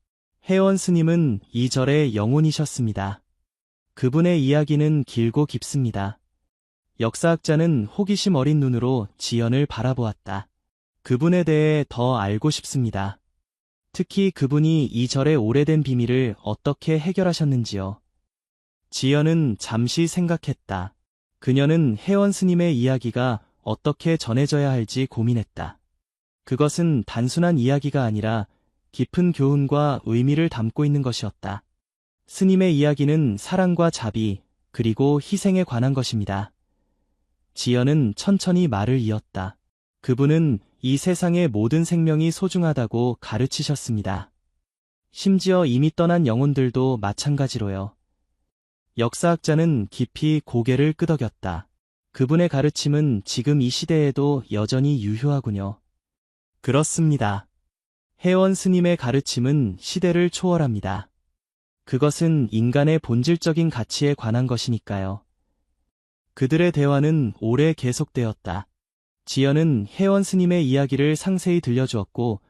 혜원 스님은 이 절의 영혼이셨습니다. 그분의 이야기는 길고 깊습니다. 역사학자는 호기심 어린 눈으로 지연을 바라보았다. 그분에 대해 더 알고 싶습니다. 특히 그분이 이 절의 오래된 비밀을 어떻게 해결하셨는지요. 지연은 잠시 생각했다. 그녀는 혜원 스님의 이야기가 어떻게 전해져야 할지 고민했다. 그것은 단순한 이야기가 아니라 깊은 교훈과 의미를 담고 있는 것이었다. 스님의 이야기는 사랑과 자비, 그리고 희생에 관한 것입니다. 지연은 천천히 말을 이었다. 그분은 이 세상의 모든 생명이 소중하다고 가르치셨습니다. 심지어 이미 떠난 영혼들도 마찬가지로요. 역사학자는 깊이 고개를 끄덕였다. 그분의 가르침은 지금 이 시대에도 여전히 유효하군요. 그렇습니다. 혜원 스님의 가르침은 시대를 초월합니다. 그것은 인간의 본질적인 가치에 관한 것이니까요. 그들의 대화는 오래 계속되었다. 지연은 혜원 스님의 이야기를 상세히 들려주었고,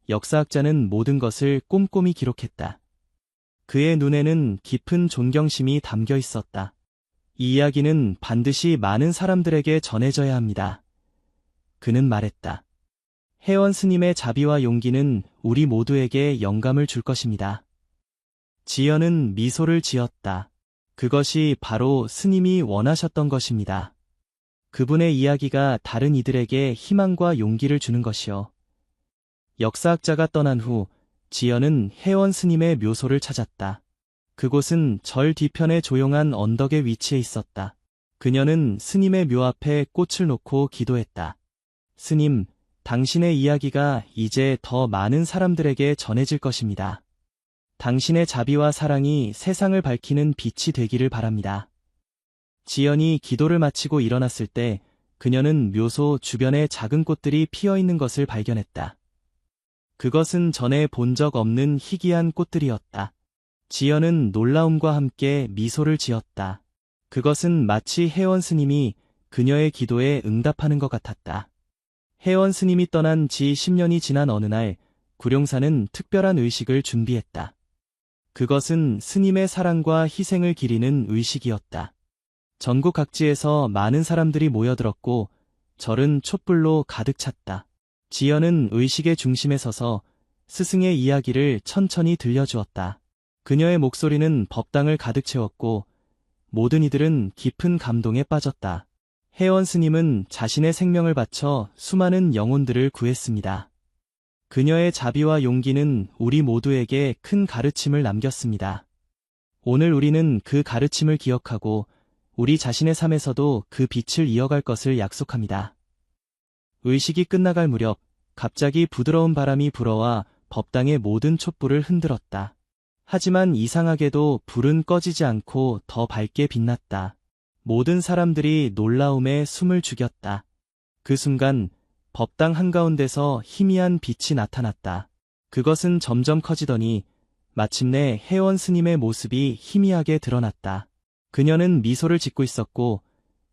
역사학자는 모든 것을 꼼꼼히 기록했다. 그의 눈에는 깊은 존경심이 담겨 있었다. 이 이야기는 반드시 많은 사람들에게 전해져야 합니다. 그는 말했다. 혜원 스님의 자비와 용기는 우리 모두에게 영감을 줄 것입니다. 지연은 미소를 지었다. 그것이 바로 스님이 원하셨던 것입니다. 그분의 이야기가 다른 이들에게 희망과 용기를 주는 것이요. 역사학자가 떠난 후 지연은 혜원 스님의 묘소를 찾았다. 그곳은 절 뒤편의 조용한 언덕에 위치해 있었다. 그녀는 스님의 묘 앞에 꽃을 놓고 기도했다. 스님, 당신의 이야기가 이제 더 많은 사람들에게 전해질 것입니다. 당신의 자비와 사랑이 세상을 밝히는 빛이 되기를 바랍니다. 지연이 기도를 마치고 일어났을 때 그녀는 묘소 주변에 작은 꽃들이 피어 있는 것을 발견했다. 그것은 전에 본 적 없는 희귀한 꽃들이었다. 지연은 놀라움과 함께 미소를 지었다. 그것은 마치 혜원 스님이 그녀의 기도에 응답하는 것 같았다. 혜원 스님이 떠난 지 10년이 지난 어느 날, 구룡사는 특별한 의식을 준비했다. 그것은 스님의 사랑과 희생을 기리는 의식이었다. 전국 각지에서 많은 사람들이 모여들었고, 절은 촛불로 가득 찼다. 지연은 의식의 중심에 서서 스승의 이야기를 천천히 들려주었다. 그녀의 목소리는 법당을 가득 채웠고 모든 이들은 깊은 감동에 빠졌다. 혜원 스님은 자신의 생명을 바쳐 수많은 영혼들을 구했습니다. 그녀의 자비와 용기는 우리 모두에게 큰 가르침을 남겼습니다. 오늘 우리는 그 가르침을 기억하고 우리 자신의 삶에서도 그 빛을 이어갈 것을 약속합니다. 의식이 끝나갈 무렵 갑자기 부드러운 바람이 불어와 법당의 모든 촛불을 흔들었다. 하지만 이상하게도 불은 꺼지지 않고 더 밝게 빛났다. 모든 사람들이 놀라움에 숨을 죽였다. 그 순간 법당 한가운데서 희미한 빛이 나타났다. 그것은 점점 커지더니 마침내 혜원 스님의 모습이 희미하게 드러났다. 그녀는 미소를 짓고 있었고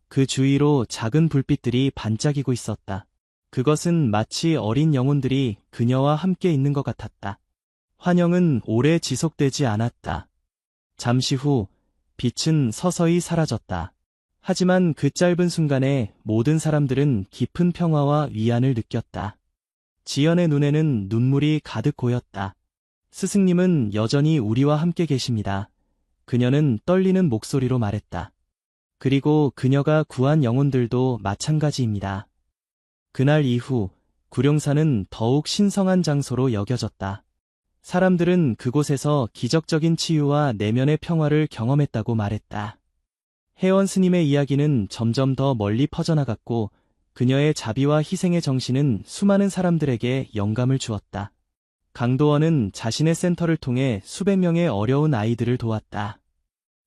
그 주위로 작은 불빛들이 반짝이고 있었다. 그것은 마치 어린 영혼들이 그녀와 함께 있는 것 같았다. 환영은 오래 지속되지 않았다. 잠시 후 빛은 서서히 사라졌다. 하지만 그 짧은 순간에 모든 사람들은 깊은 평화와 위안을 느꼈다. 지연의 눈에는 눈물이 가득 고였다. 스승님은 여전히 우리와 함께 계십니다. 그녀는 떨리는 목소리로 말했다. 그리고 그녀가 구한 영혼들도 마찬가지입니다. 그날 이후 구룡사는 더욱 신성한 장소로 여겨졌다. 사람들은 그곳에서 기적적인 치유와 내면의 평화를 경험했다고 말했다. 혜원 스님의 이야기는 점점 더 멀리 퍼져나갔고 그녀의 자비와 희생의 정신은 수많은 사람들에게 영감을 주었다. 강도원은 자신의 센터를 통해 수백 명의 어려운 아이들을 도왔다.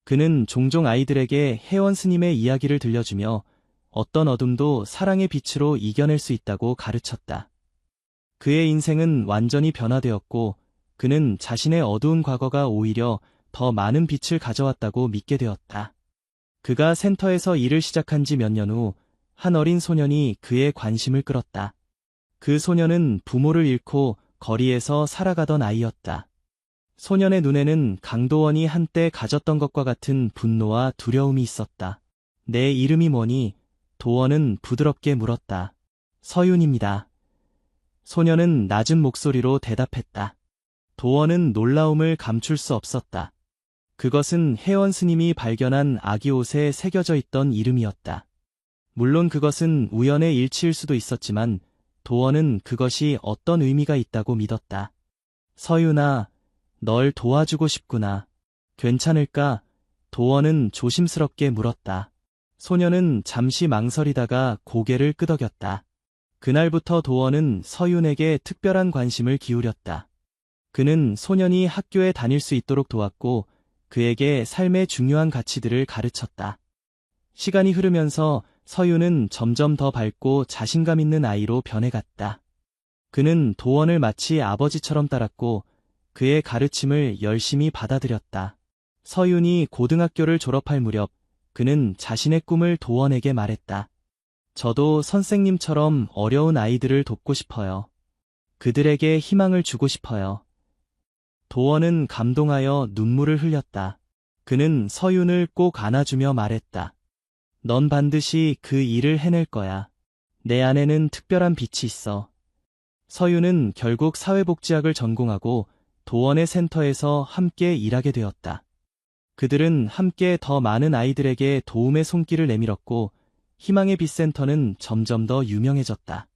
그는 종종 아이들에게 혜원 스님의 이야기를 들려주며 어떤 어둠도 사랑의 빛으로 이겨낼 수 있다고 가르쳤다. 그의 인생은 완전히 변화되었고 그는 자신의 어두운 과거가 오히려 더 많은 빛을 가져왔다고 믿게 되었다. 그가 센터에서 일을 시작한 지 몇 년 후 한 어린 소년이 그의 관심을 끌었다. 그 소년은 부모를 잃고 거리에서 살아가던 아이였다. 소년의 눈에는 강도원이 한때 가졌던 것과 같은 분노와 두려움이 있었다. 내 이름이 뭐니? 도원은 부드럽게 물었다. 서윤입니다. 소년은 낮은 목소리로 대답했다. 도원은 놀라움을 감출 수 없었다. 그것은 혜원 스님이 발견한 아기 옷에 새겨져 있던 이름이었다. 물론 그것은 우연의 일치일 수도 있었지만 도원은 그것이 어떤 의미가 있다고 믿었다. 서윤아, 널 도와주고 싶구나. 괜찮을까? 도원은 조심스럽게 물었다. 소녀는 잠시 망설이다가 고개를 끄덕였다. 그날부터 도원은 서윤에게 특별한 관심을 기울였다. 그는 소년이 학교에 다닐 수 있도록 도왔고 그에게 삶의 중요한 가치들을 가르쳤다. 시간이 흐르면서 서윤은 점점 더 밝고 자신감 있는 아이로 변해갔다. 그는 도원을 마치 아버지처럼 따랐고 그의 가르침을 열심히 받아들였다. 서윤이 고등학교를 졸업할 무렵 그는 자신의 꿈을 도원에게 말했다. 저도 선생님처럼 어려운 아이들을 돕고 싶어요. 그들에게 희망을 주고 싶어요. 도원은 감동하여 눈물을 흘렸다. 그는 서윤을 꼭 안아주며 말했다. 넌 반드시 그 일을 해낼 거야. 내 안에는 특별한 빛이 있어. 서윤은 결국 사회복지학을 전공하고 도원의 센터에서 함께 일하게 되었다. 그들은 함께 더 많은 아이들에게 도움의 손길을 내밀었고 희망의 빛 센터는 점점 더 유명해졌다.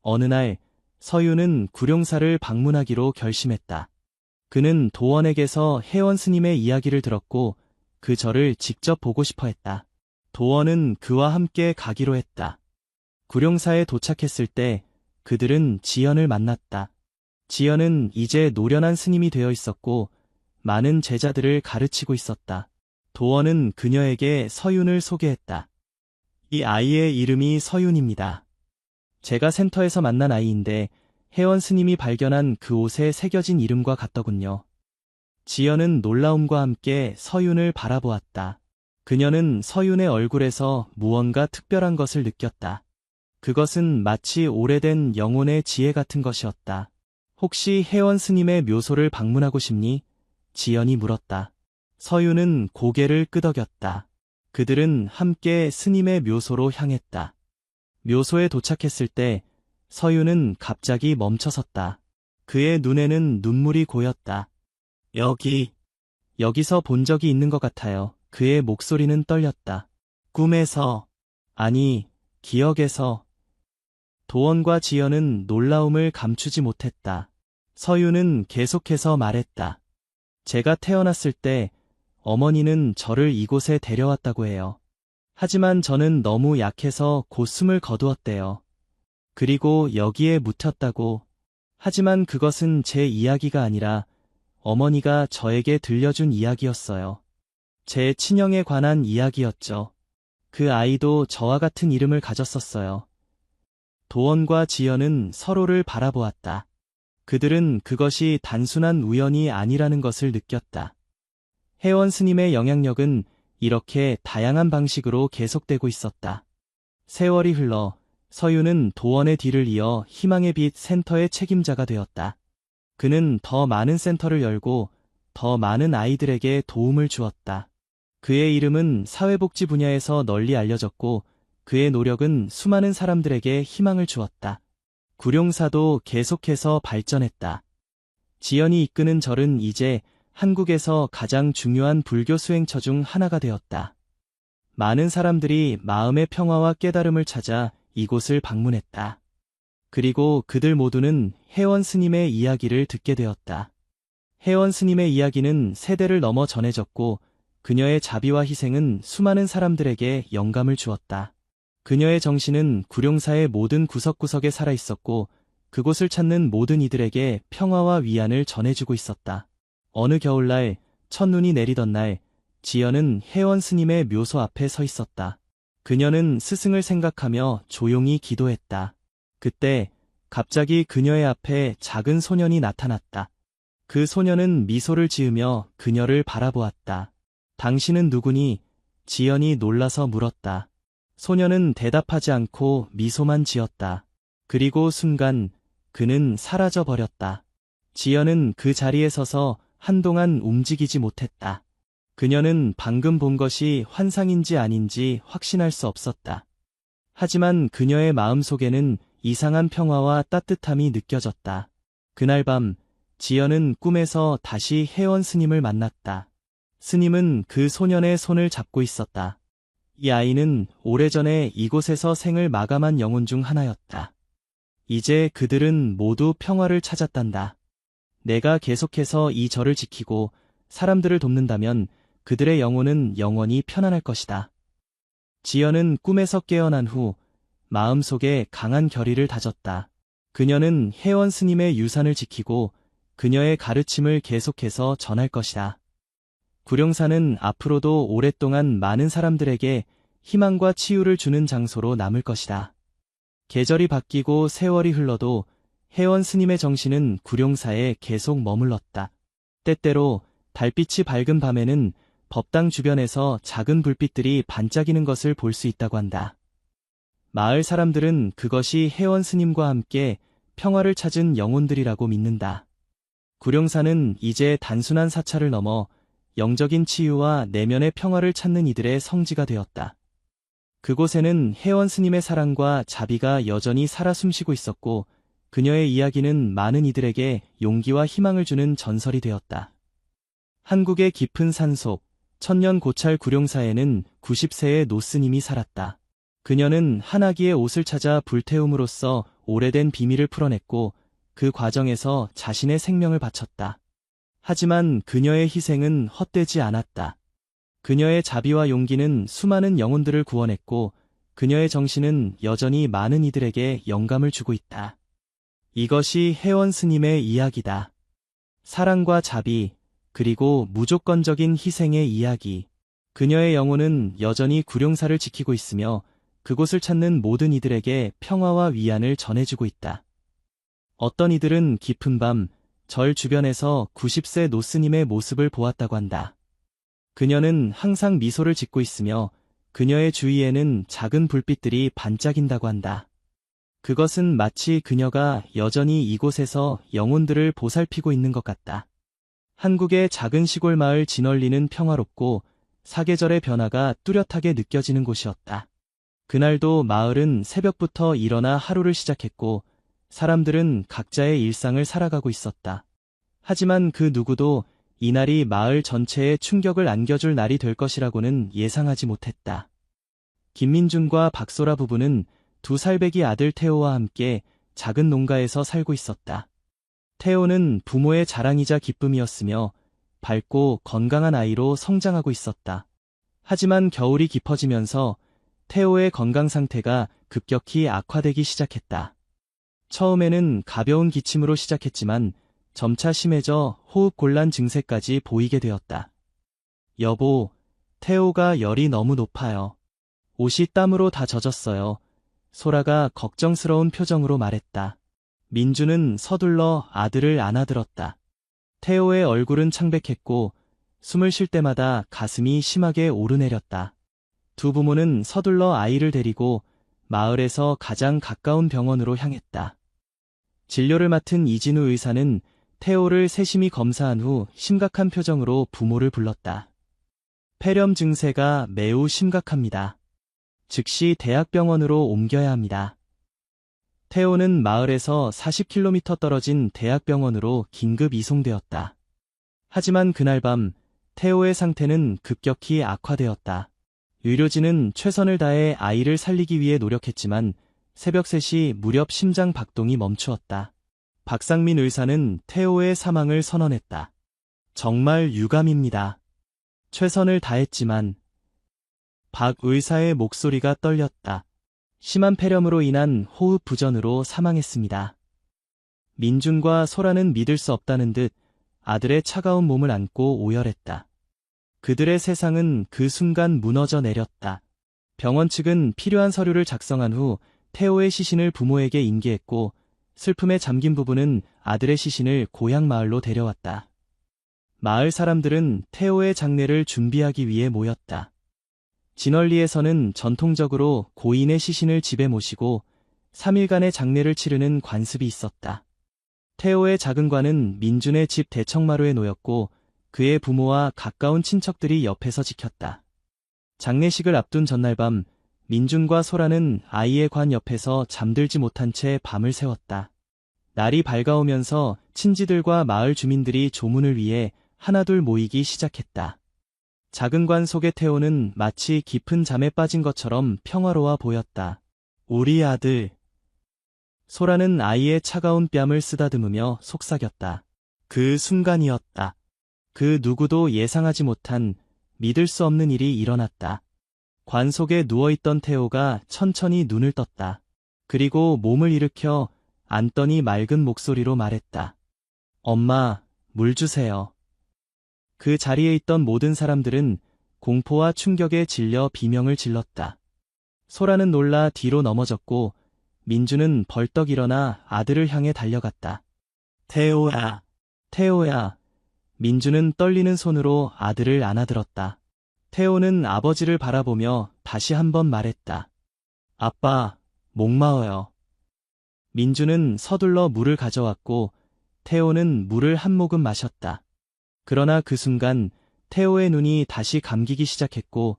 어느 날 서윤은 구룡사를 방문하기로 결심했다. 그는 도원에게서 혜원 스님의 이야기를 들었고 그 절을 직접 보고 싶어 했다. 도원은 그와 함께 가기로 했다. 구룡사에 도착했을 때 그들은 지연을 만났다. 지연은 이제 노련한 스님이 되어 있었고 많은 제자들을 가르치고 있었다. 도원은 그녀에게 서윤을 소개했다. 이 아이의 이름이 서윤입니다. 제가 센터에서 만난 아이인데 혜원 스님이 발견한 그 옷에 새겨진 이름과 같더군요. 지연은 놀라움과 함께 서윤을 바라보았다. 그녀는 서윤의 얼굴에서 무언가 특별한 것을 느꼈다. 그것은 마치 오래된 영혼의 지혜 같은 것이었다. 혹시 혜원 스님의 묘소를 방문하고 싶니? 지연이 물었다. 서윤은 고개를 끄덕였다. 그들은 함께 스님의 묘소로 향했다. 묘소에 도착했을 때 서윤은 갑자기 멈춰섰다. 그의 눈에는 눈물이 고였다. 여기서 본 적이 있는 것 같아요. 그의 목소리는 떨렸다. 꿈에서, 아니, 기억에서. 도원과 지연은 놀라움을 감추지 못했다. 서윤은 계속해서 말했다. 제가 태어났을 때 어머니는 저를 이곳에 데려왔다고 해요. 하지만 저는 너무 약해서 곧 숨을 거두었대요. 그리고 여기에 묻혔다고. 하지만 그것은 제 이야기가 아니라 어머니가 저에게 들려준 이야기였어요. 제 친형에 관한 이야기였죠. 그 아이도 저와 같은 이름을 가졌었어요. 도원과 지연은 서로를 바라보았다. 그들은 그것이 단순한 우연이 아니라는 것을 느꼈다. 혜원 스님의 영향력은 이렇게 다양한 방식으로 계속되고 있었다. 세월이 흘러 서윤은 도원의 뒤를 이어 희망의 빛 센터의 책임자가 되었다. 그는 더 많은 센터를 열고 더 많은 아이들에게 도움을 주었다. 그의 이름은 사회복지 분야에서 널리 알려졌고 그의 노력은 수많은 사람들에게 희망을 주었다. 구룡사도 계속해서 발전했다. 지연이 이끄는 절은 이제 한국에서 가장 중요한 불교 수행처 중 하나가 되었다. 많은 사람들이 마음의 평화와 깨달음을 찾아 이곳을 방문했다. 그리고 그들 모두는 혜원 스님의 이야기를 듣게 되었다. 혜원 스님의 이야기는 세대를 넘어 전해졌고 그녀의 자비와 희생은 수많은 사람들에게 영감을 주었다. 그녀의 정신은 구룡사의 모든 구석구석에 살아있었고 그곳을 찾는 모든 이들에게 평화와 위안을 전해주고 있었다. 어느 겨울날, 첫눈이 내리던 날, 지연은 혜원 스님의 묘소 앞에 서 있었다. 그녀는 스승을 생각하며 조용히 기도했다. 그때 갑자기 그녀의 앞에 작은 소년이 나타났다. 그 소년은 미소를 지으며 그녀를 바라보았다. 당신은 누구니? 지연이 놀라서 물었다. 소년은 대답하지 않고 미소만 지었다. 그리고 순간 그는 사라져 버렸다. 지연은 그 자리에 서서 한동안 움직이지 못했다. 그녀는 방금 본 것이 환상인지 아닌지 확신할 수 없었다. 하지만 그녀의 마음속에는 이상한 평화와 따뜻함이 느껴졌다. 그날 밤, 지연은 꿈에서 다시 혜원 스님을 만났다. 스님은 그 소년의 손을 잡고 있었다. 이 아이는 오래전에 이곳에서 생을 마감한 영혼 중 하나였다. 이제 그들은 모두 평화를 찾았단다. 내가 계속해서 이 절을 지키고 사람들을 돕는다면 그들의 영혼은 영원히 편안할 것이다. 지연은 꿈에서 깨어난 후 마음속에 강한 결의를 다졌다. 그녀는 혜원 스님의 유산을 지키고 그녀의 가르침을 계속해서 전할 것이다. 구룡산은 앞으로도 오랫동안 많은 사람들에게 희망과 치유를 주는 장소로 남을 것이다. 계절이 바뀌고 세월이 흘러도 혜원 스님의 정신은 구룡사에 계속 머물렀다. 때때로 달빛이 밝은 밤에는 법당 주변에서 작은 불빛들이 반짝이는 것을 볼 수 있다고 한다. 마을 사람들은 그것이 혜원 스님과 함께 평화를 찾은 영혼들이라고 믿는다. 구룡산은 이제 단순한 사찰을 넘어 영적인 치유와 내면의 평화를 찾는 이들의 성지가 되었다. 그곳에는 혜원 스님의 사랑과 자비가 여전히 살아 숨쉬고 있었고 그녀의 이야기는 많은 이들에게 용기와 희망을 주는 전설이 되었다. 한국의 깊은 산속 천년 고찰 구룡사에는 90세의 노스님이 살았다. 그녀는 한아기의 옷을 찾아 불태움으로써 오래된 비밀을 풀어냈고 그 과정에서 자신의 생명을 바쳤다. 하지만 그녀의 희생은 헛되지 않았다. 그녀의 자비와 용기는 수많은 영혼들을 구원했고 그녀의 정신은 여전히 많은 이들에게 영감을 주고 있다. 이것이 혜원 스님의 이야기다. 사랑과 자비, 그리고 무조건적인 희생의 이야기. 그녀의 영혼은 여전히 구룡사를 지키고 있으며 그곳을 찾는 모든 이들에게 평화와 위안을 전해주고 있다. 어떤 이들은 깊은 밤, 절 주변에서 90세 노스님의 모습을 보았다고 한다. 그녀는 항상 미소를 짓고 있으며 그녀의 주위에는 작은 불빛들이 반짝인다고 한다. 그것은 마치 그녀가 여전히 이곳에서 영혼들을 보살피고 있는 것 같다. 한국의 작은 시골 마을 진얼리는 평화롭고 사계절의 변화가 뚜렷하게 느껴지는 곳이었다. 그날도 마을은 새벽부터 일어나 하루를 시작했고 사람들은 각자의 일상을 살아가고 있었다. 하지만 그 누구도 이날이 마을 전체에 충격을 안겨줄 날이 될 것이라고는 예상하지 못했다. 김민준과 박소라 부부는 2살배기 아들 태호와 함께 작은 농가에서 살고 있었다. 태호는 부모의 자랑이자 기쁨이었으며 밝고 건강한 아이로 성장하고 있었다. 하지만 겨울이 깊어지면서 태호의 건강 상태가 급격히 악화되기 시작했다. 처음에는 가벼운 기침으로 시작했지만 점차 심해져 호흡곤란 증세까지 보이게 되었다. 여보, 태호가 열이 너무 높아요. 옷이 땀으로 다 젖었어요. 소라가 걱정스러운 표정으로 말했다. 민주는 서둘러 아들을 안아들었다. 태호의 얼굴은 창백했고 숨을 쉴 때마다 가슴이 심하게 오르내렸다. 두 부모는 서둘러 아이를 데리고 마을에서 가장 가까운 병원으로 향했다. 진료를 맡은 이진우 의사는 태호를 세심히 검사한 후 심각한 표정으로 부모를 불렀다. 폐렴 증세가 매우 심각합니다. 즉시 대학병원으로 옮겨야 합니다. 태호는 마을에서 40km 떨어진 대학병원으로 긴급 이송되었다. 하지만 그날 밤 태호의 상태는 급격히 악화되었다. 의료진은 최선을 다해 아이를 살리기 위해 노력했지만 새벽 3시 무렵 심장 박동이 멈추었다. 박상민 의사는 태호의 사망을 선언했다. 정말 유감입니다. 최선을 다했지만 박 의사의 목소리가 떨렸다. 심한 폐렴으로 인한 호흡 부전으로 사망했습니다. 민준과 소라는 믿을 수 없다는 듯 아들의 차가운 몸을 안고 오열했다. 그들의 세상은 그 순간 무너져 내렸다. 병원 측은 필요한 서류를 작성한 후 태호의 시신을 부모에게 인계했고 슬픔에 잠긴 부부는 아들의 시신을 고향 마을로 데려왔다. 마을 사람들은 태호의 장례를 준비하기 위해 모였다. 진얼리에서는 전통적으로 고인의 시신을 집에 모시고 3일간의 장례를 치르는 관습이 있었다. 태호의 작은 관은 민준의 집 대청마루에 놓였고 그의 부모와 가까운 친척들이 옆에서 지켰다. 장례식을 앞둔 전날 밤 민준과 소라는 아이의 관 옆에서 잠들지 못한 채 밤을 새웠다. 날이 밝아오면서 친지들과 마을 주민들이 조문을 위해 하나둘 모이기 시작했다. 작은 관 속의 태호는 마치 깊은 잠에 빠진 것처럼 평화로워 보였다. 우리 아들. 소라는 아이의 차가운 뺨을 쓰다듬으며 속삭였다. 그 순간이었다. 그 누구도 예상하지 못한 믿을 수 없는 일이 일어났다. 관 속에 누워있던 태호가 천천히 눈을 떴다. 그리고 몸을 일으켜 앉더니 맑은 목소리로 말했다. 엄마, 물 주세요. 그 자리에 있던 모든 사람들은 공포와 충격에 질려 비명을 질렀다. 소라는 놀라 뒤로 넘어졌고 민주는 벌떡 일어나 아들을 향해 달려갔다. 태호야, 태호야. 민주는 떨리는 손으로 아들을 안아들었다. 태호는 아버지를 바라보며 다시 한번 말했다. 아빠, 목마워요. 민주는 서둘러 물을 가져왔고 태호는 물을 한 모금 마셨다. 그러나 그 순간 태호의 눈이 다시 감기기 시작했고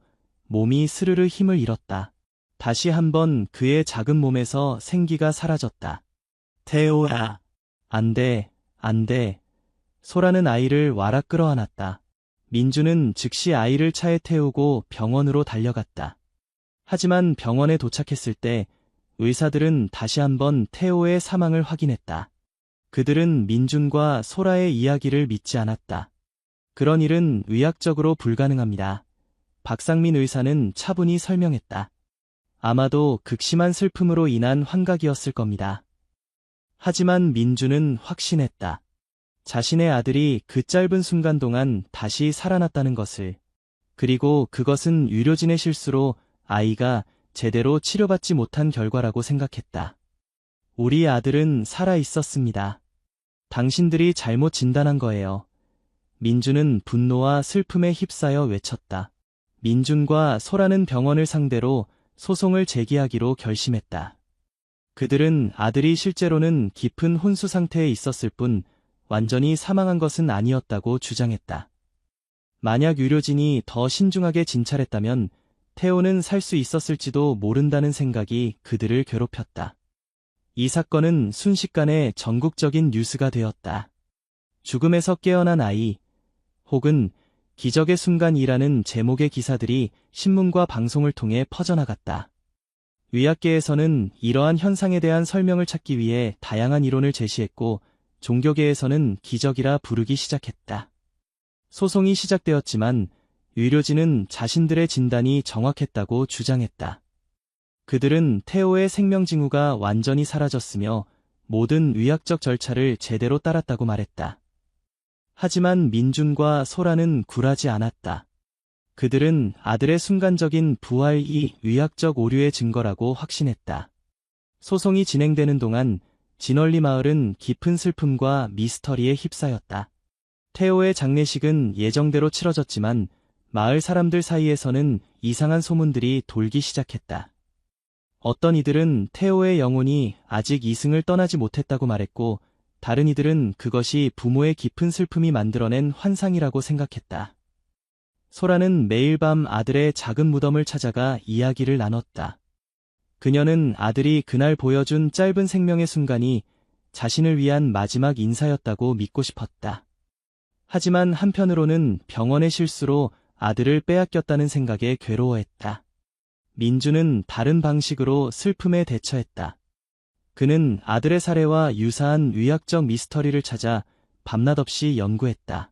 몸이 스르르 힘을 잃었다. 다시 한번 그의 작은 몸에서 생기가 사라졌다. 태호야. 안 돼, 안 돼. 소라는 아이를 와락 끌어안았다. 민주는 즉시 아이를 차에 태우고 병원으로 달려갔다. 하지만 병원에 도착했을 때 의사들은 다시 한번 태호의 사망을 확인했다. 그들은 민준과 소라의 이야기를 믿지 않았다. 그런 일은 의학적으로 불가능합니다. 박상민 의사는 차분히 설명했다. 아마도 극심한 슬픔으로 인한 환각이었을 겁니다. 하지만 민준은 확신했다. 자신의 아들이 그 짧은 순간 동안 다시 살아났다는 것을. 그리고 그것은 의료진의 실수로 아이가 제대로 치료받지 못한 결과라고 생각했다. 우리 아들은 살아 있었습니다. 당신들이 잘못 진단한 거예요. 민준은 분노와 슬픔에 휩싸여 외쳤다. 민준과 소라는 병원을 상대로 소송을 제기하기로 결심했다. 그들은 아들이 실제로는 깊은 혼수 상태에 있었을 뿐 완전히 사망한 것은 아니었다고 주장했다. 만약 의료진이 더 신중하게 진찰했다면 태호는 살 수 있었을지도 모른다는 생각이 그들을 괴롭혔다. 이 사건은 순식간에 전국적인 뉴스가 되었다. 죽음에서 깨어난 아이, 혹은 기적의 순간이라는 제목의 기사들이 신문과 방송을 통해 퍼져나갔다. 의학계에서는 이러한 현상에 대한 설명을 찾기 위해 다양한 이론을 제시했고 종교계에서는 기적이라 부르기 시작했다. 소송이 시작되었지만 의료진은 자신들의 진단이 정확했다고 주장했다. 그들은 태호의 생명 징후가 완전히 사라졌으며 모든 의학적 절차를 제대로 따랐다고 말했다. 하지만 민준과 소라는 굴하지 않았다. 그들은 아들의 순간적인 부활이 의학적 오류의 증거라고 확신했다. 소송이 진행되는 동안 진월리 마을은 깊은 슬픔과 미스터리에 휩싸였다. 태호의 장례식은 예정대로 치러졌지만 마을 사람들 사이에서는 이상한 소문들이 돌기 시작했다. 어떤 이들은 태호의 영혼이 아직 이승을 떠나지 못했다고 말했고 다른 이들은 그것이 부모의 깊은 슬픔이 만들어낸 환상이라고 생각했다. 소라는 매일 밤 아들의 작은 무덤을 찾아가 이야기를 나눴다. 그녀는 아들이 그날 보여준 짧은 생명의 순간이 자신을 위한 마지막 인사였다고 믿고 싶었다. 하지만 한편으로는 병원의 실수로 아들을 빼앗겼다는 생각에 괴로워했다. 민주는 다른 방식으로 슬픔에 대처했다. 그는 아들의 사례와 유사한 의학적 미스터리를 찾아 밤낮 없이 연구했다.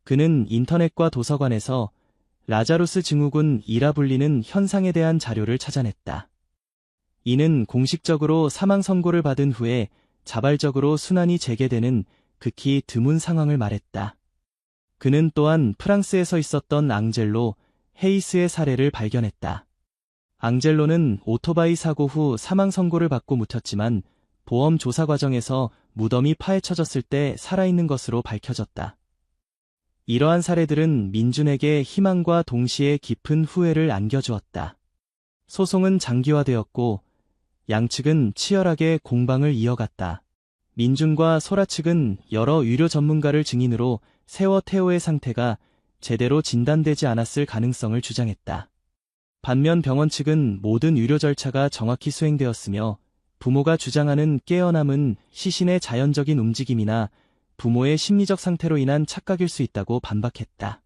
그는 인터넷과 도서관에서 라자루스 증후군이라 불리는 현상에 대한 자료를 찾아냈다. 이는 공식적으로 사망 선고를 받은 후에 자발적으로 순환이 재개되는 극히 드문 상황을 말했다. 그는 또한 프랑스에서 있었던 앙젤로 헤이스의 사례를 발견했다. 앙젤로는 오토바이 사고 후 사망 선고를 받고 묻혔지만 보험 조사 과정에서 무덤이 파헤쳐졌을 때 살아있는 것으로 밝혀졌다. 이러한 사례들은 민준에게 희망과 동시에 깊은 후회를 안겨주었다. 소송은 장기화되었고 양측은 치열하게 공방을 이어갔다. 민준과 소라 측은 여러 의료 전문가를 증인으로 세워 태호의 상태가 제대로 진단되지 않았을 가능성을 주장했다. 반면 병원 측은 모든 의료 절차가 정확히 수행되었으며 부모가 주장하는 깨어남은 시신의 자연적인 움직임이나 부모의 심리적 상태로 인한 착각일 수 있다고 반박했다.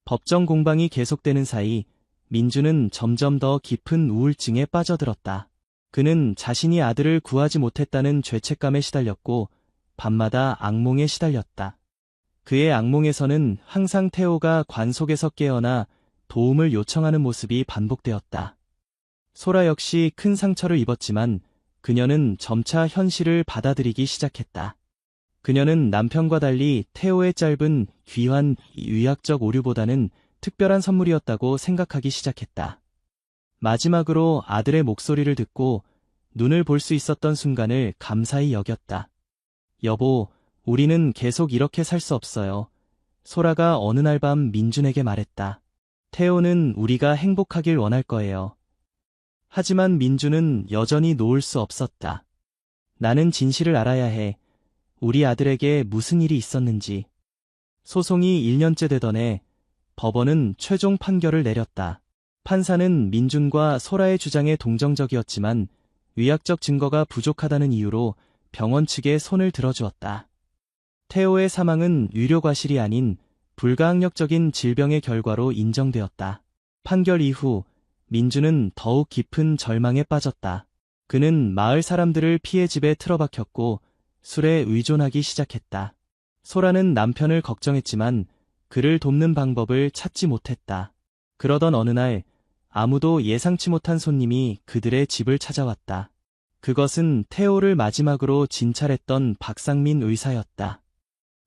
법정 공방이 계속되는 사이 민주는 점점 더 깊은 우울증에 빠져들었다. 그는 자신이 아들을 구하지 못했다는 죄책감에 시달렸고 밤마다 악몽에 시달렸다. 그의 악몽에서는 항상 태호가 관 속에서 깨어나 도움을 요청하는 모습이 반복되었다. 소라 역시 큰 상처를 입었지만 그녀는 점차 현실을 받아들이기 시작했다. 그녀는 남편과 달리 태호의 짧은 귀한 의학적 오류보다는 특별한 선물이었다고 생각하기 시작했다. 마지막으로 아들의 목소리를 듣고 눈을 볼 수 있었던 순간을 감사히 여겼다. 여보, 우리는 계속 이렇게 살 수 없어요. 소라가 어느 날 밤 민준에게 말했다. 태호는 우리가 행복하길 원할 거예요. 하지만 민준은 여전히 놓을 수 없었다. 나는 진실을 알아야 해. 우리 아들에게 무슨 일이 있었는지. 소송이 1년째 되던 해 법원은 최종 판결을 내렸다. 판사는 민준과 소라의 주장에 동정적이었지만 의학적 증거가 부족하다는 이유로 병원 측에 손을 들어주었다. 태호의 사망은 유료과실이 아닌 불가항력적인 질병의 결과로 인정되었다. 판결 이후 민주는 더욱 깊은 절망에 빠졌다. 그는 마을 사람들을 피해 집에 틀어박혔고 술에 의존하기 시작했다. 소라는 남편을 걱정했지만 그를 돕는 방법을 찾지 못했다. 그러던 어느 날 아무도 예상치 못한 손님이 그들의 집을 찾아왔다. 그것은 태호를 마지막으로 진찰했던 박상민 의사였다.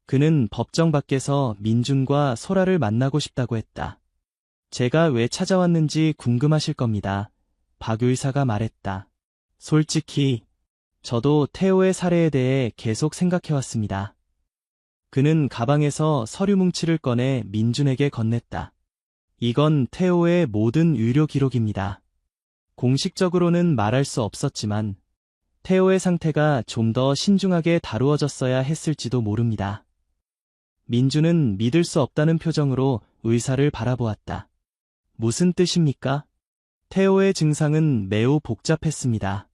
그는 법정 밖에서 민준과 소라를 만나고 싶다고 했다. 제가 왜 찾아왔는지 궁금하실 겁니다. 박 의사가 말했다. 솔직히 저도 태호의 사례에 대해 계속 생각해왔습니다. 그는 가방에서 서류 뭉치를 꺼내 민준에게 건넸다. 이건 태호의 모든 의료 기록입니다. 공식적으로는 말할 수 없었지만 태호의 상태가 좀 더 신중하게 다루어졌어야 했을지도 모릅니다. 민준은 믿을 수 없다는 표정으로 의사를 바라보았다. 무슨 뜻입니까? 태호의 증상은 매우 복잡했습니다.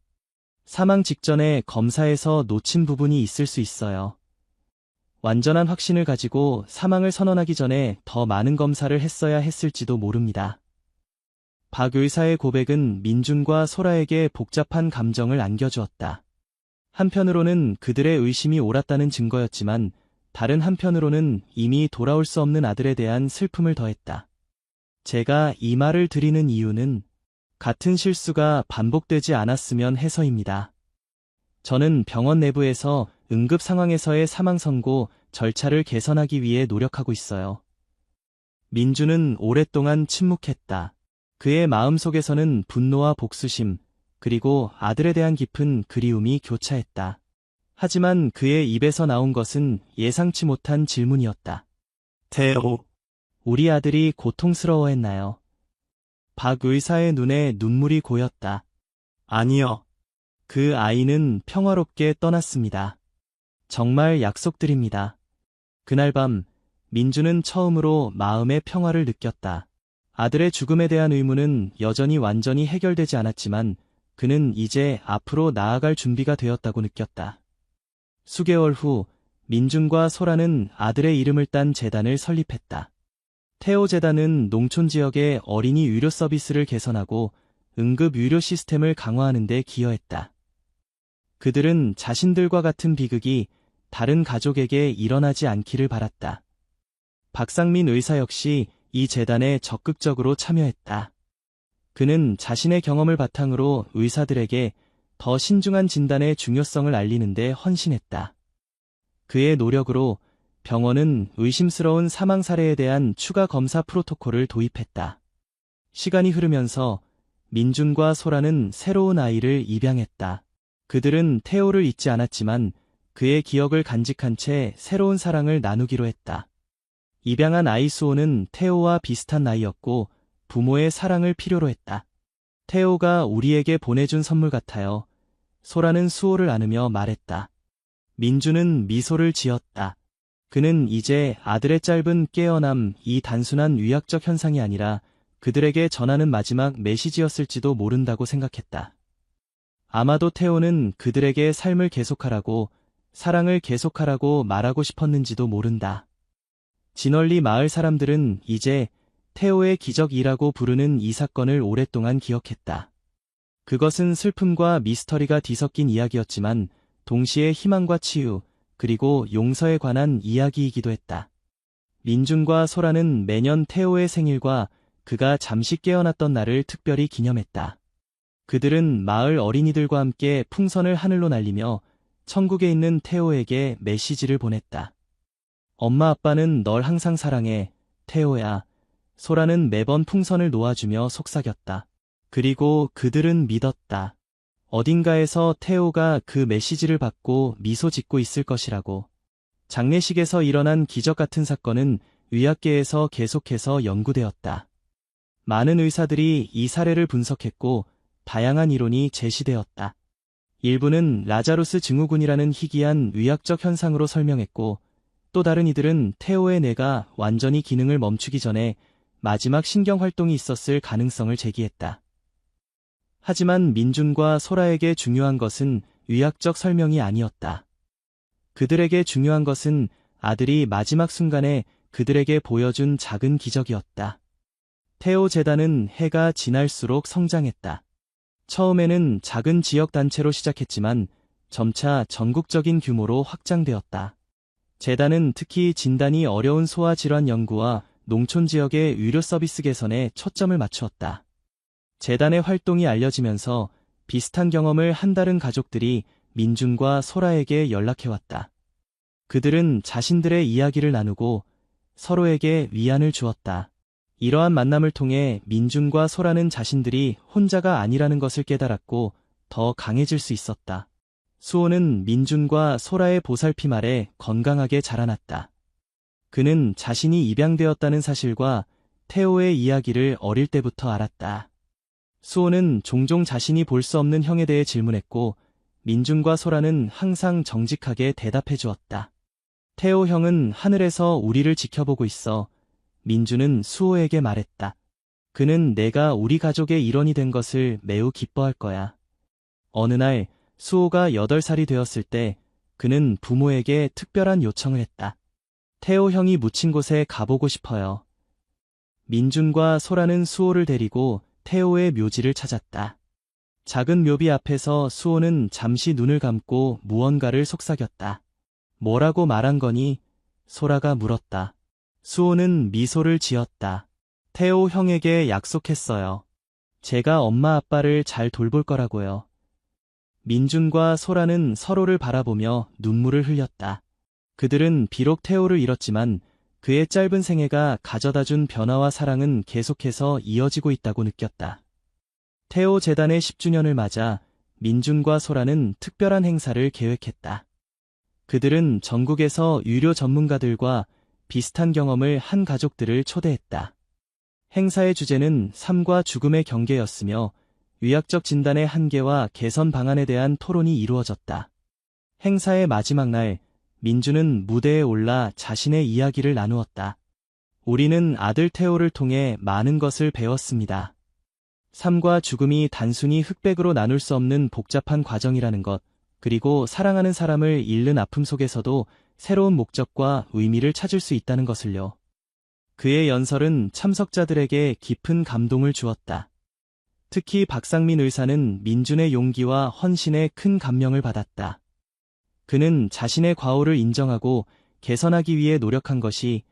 사망 직전에 검사에서 놓친 부분이 있을 수 있어요. 완전한 확신을 가지고 사망을 선언하기 전에 더 많은 검사를 했어야 했을지도 모릅니다. 박 의사의 고백은 민준과 소라에게 복잡한 감정을 안겨주었다. 한편으로는 그들의 의심이 옳았다는 증거였지만 다른 한편으로는 이미 돌아올 수 없는 아들에 대한 슬픔을 더했다. 제가 이 말을 드리는 이유는 같은 실수가 반복되지 않았으면 해서입니다. 저는 병원 내부에서 응급 상황에서의 사망 선고 절차를 개선하기 위해 노력하고 있어요. 민주는 오랫동안 침묵했다. 그의 마음속에서는 분노와 복수심, 그리고 아들에 대한 깊은 그리움이 교차했다. 하지만 그의 입에서 나온 것은 예상치 못한 질문이었다. 태호, 우리 아들이 고통스러워했나요? 박 의사의 눈에 눈물이 고였다. 아니요. 그 아이는 평화롭게 떠났습니다. 정말 약속드립니다. 그날 밤 민주는 처음으로 마음의 평화를 느꼈다. 아들의 죽음에 대한 의문은 여전히 완전히 해결되지 않았지만 그는 이제 앞으로 나아갈 준비가 되었다고 느꼈다. 수개월 후 민준과 소라는 아들의 이름을 딴 재단을 설립했다. 태호 재단은 농촌 지역의 어린이 의료 서비스를 개선하고 응급 의료 시스템을 강화하는 데 기여했다. 그들은 자신들과 같은 비극이 다른 가족에게 일어나지 않기를 바랐다. 박상민 의사 역시 이 재단에 적극적으로 참여했다. 그는 자신의 경험을 바탕으로 의사들에게 더 신중한 진단의 중요성을 알리는 데 헌신했다. 그의 노력으로 병원은 의심스러운 사망 사례에 대한 추가 검사 프로토콜을 도입했다. 시간이 흐르면서 민준과 소라는 새로운 아이를 입양했다. 그들은 태호를 잊지 않았지만 그의 기억을 간직한 채 새로운 사랑을 나누기로 했다. 입양한 아이 수호는 태호와 비슷한 나이였고 부모의 사랑을 필요로 했다. 태호가 우리에게 보내준 선물 같아요. 소라는 수호를 안으며 말했다. 민주는 미소를 지었다. 그는 이제 아들의 짧은 깨어남이 단순한 의학적 현상이 아니라 그들에게 전하는 마지막 메시지였을지도 모른다고 생각했다. 아마도 태호는 그들에게 삶을 계속하라고, 사랑을 계속하라고 말하고 싶었는지도 모른다. 진월리 마을 사람들은 이제 태호의 기적이라고 부르는 이 사건을 오랫동안 기억했다. 그것은 슬픔과 미스터리가 뒤섞인 이야기였지만 동시에 희망과 치유, 그리고 용서에 관한 이야기이기도 했다. 민준과 소라는 매년 태호의 생일과 그가 잠시 깨어났던 날을 특별히 기념했다. 그들은 마을 어린이들과 함께 풍선을 하늘로 날리며 천국에 있는 태호에게 메시지를 보냈다. 엄마 아빠는 널 항상 사랑해, 태호야. 소라는 매번 풍선을 놓아주며 속삭였다. 그리고 그들은 믿었다. 어딘가에서 태호가 그 메시지를 받고 미소 짓고 있을 것이라고. 장례식에서 일어난 기적 같은 사건은 의학계에서 계속해서 연구되었다. 많은 의사들이 이 사례를 분석했고 다양한 이론이 제시되었다. 일부는 라자루스 증후군이라는 희귀한 의학적 현상으로 설명했고 또 다른 이들은 태호의 뇌가 완전히 기능을 멈추기 전에 마지막 신경 활동이 있었을 가능성을 제기했다. 하지만 민준과 소라에게 중요한 것은 의학적 설명이 아니었다. 그들에게 중요한 것은 아들이 마지막 순간에 그들에게 보여준 작은 기적이었다. 태호 재단은 해가 지날수록 성장했다. 처음에는 작은 지역 단체로 시작했지만 점차 전국적인 규모로 확장되었다. 재단은 특히 진단이 어려운 소아 질환 연구와 농촌 지역의 의료 서비스 개선에 초점을 맞추었다. 재단의 활동이 알려지면서 비슷한 경험을 한다른 가족들이 민준과 소라에게 연락해왔다. 그들은 자신들의 이야기를 나누고 서로에게 위안을 주었다. 이러한 만남을 통해 민준과 소라는 자신들이 혼자가 아니라는 것을 깨달았고 더 강해질 수 있었다. 수호는 민준과 소라의 보살핌 아래 건강하게 자라났다. 그는 자신이 입양되었다는 사실과 태호의 이야기를 어릴 때부터 알았다. 수호는 종종 자신이 볼 수 없는 형에 대해 질문했고 민준과 소라는 항상 정직하게 대답해 주었다. 태호 형은 하늘에서 우리를 지켜보고 있어. 민준은 수호에게 말했다. 그는 내가 우리 가족의 일원이 된 것을 매우 기뻐할 거야. 어느 날 수호가 8살이 되었을 때 그는 부모에게 특별한 요청을 했다. 태호 형이 묻힌 곳에 가보고 싶어요. 민준과 소라는 수호를 데리고 태호의 묘지를 찾았다. 작은 묘비 앞에서 수호는 잠시 눈을 감고 무언가를 속삭였다. 뭐라고 말한 거니? 소라가 물었다. 수호는 미소를 지었다. 태호 형에게 약속했어요. 제가 엄마 아빠를 잘 돌볼 거라고요. 민준과 소라는 서로를 바라보며 눈물을 흘렸다. 그들은 비록 태호를 잃었지만 그의 짧은 생애가 가져다준 변화와 사랑은 계속해서 이어지고 있다고 느꼈다. 태호 재단의 10주년을 맞아 민준과 소라는 특별한 행사를 계획했다. 그들은 전국에서 유료 전문가들과 비슷한 경험을 한 가족들을 초대했다. 행사의 주제는 삶과 죽음의 경계였으며 의학적 진단의 한계와 개선 방안에 대한 토론이 이루어졌다. 행사의 마지막 날, 민준은 무대에 올라 자신의 이야기를 나누었다. 우리는 아들 태호를 통해 많은 것을 배웠습니다. 삶과 죽음이 단순히 흑백으로 나눌 수 없는 복잡한 과정이라는 것, 그리고 사랑하는 사람을 잃는 아픔 속에서도 새로운 목적과 의미를 찾을 수 있다는 것을요. 그의 연설은 참석자들에게 깊은 감동을 주었다. 특히 박상민 의사는 민준의 용기와 헌신에 큰 감명을 받았다. 그는 자신의 과오를 인정하고 개선하기 위해 노력한 것이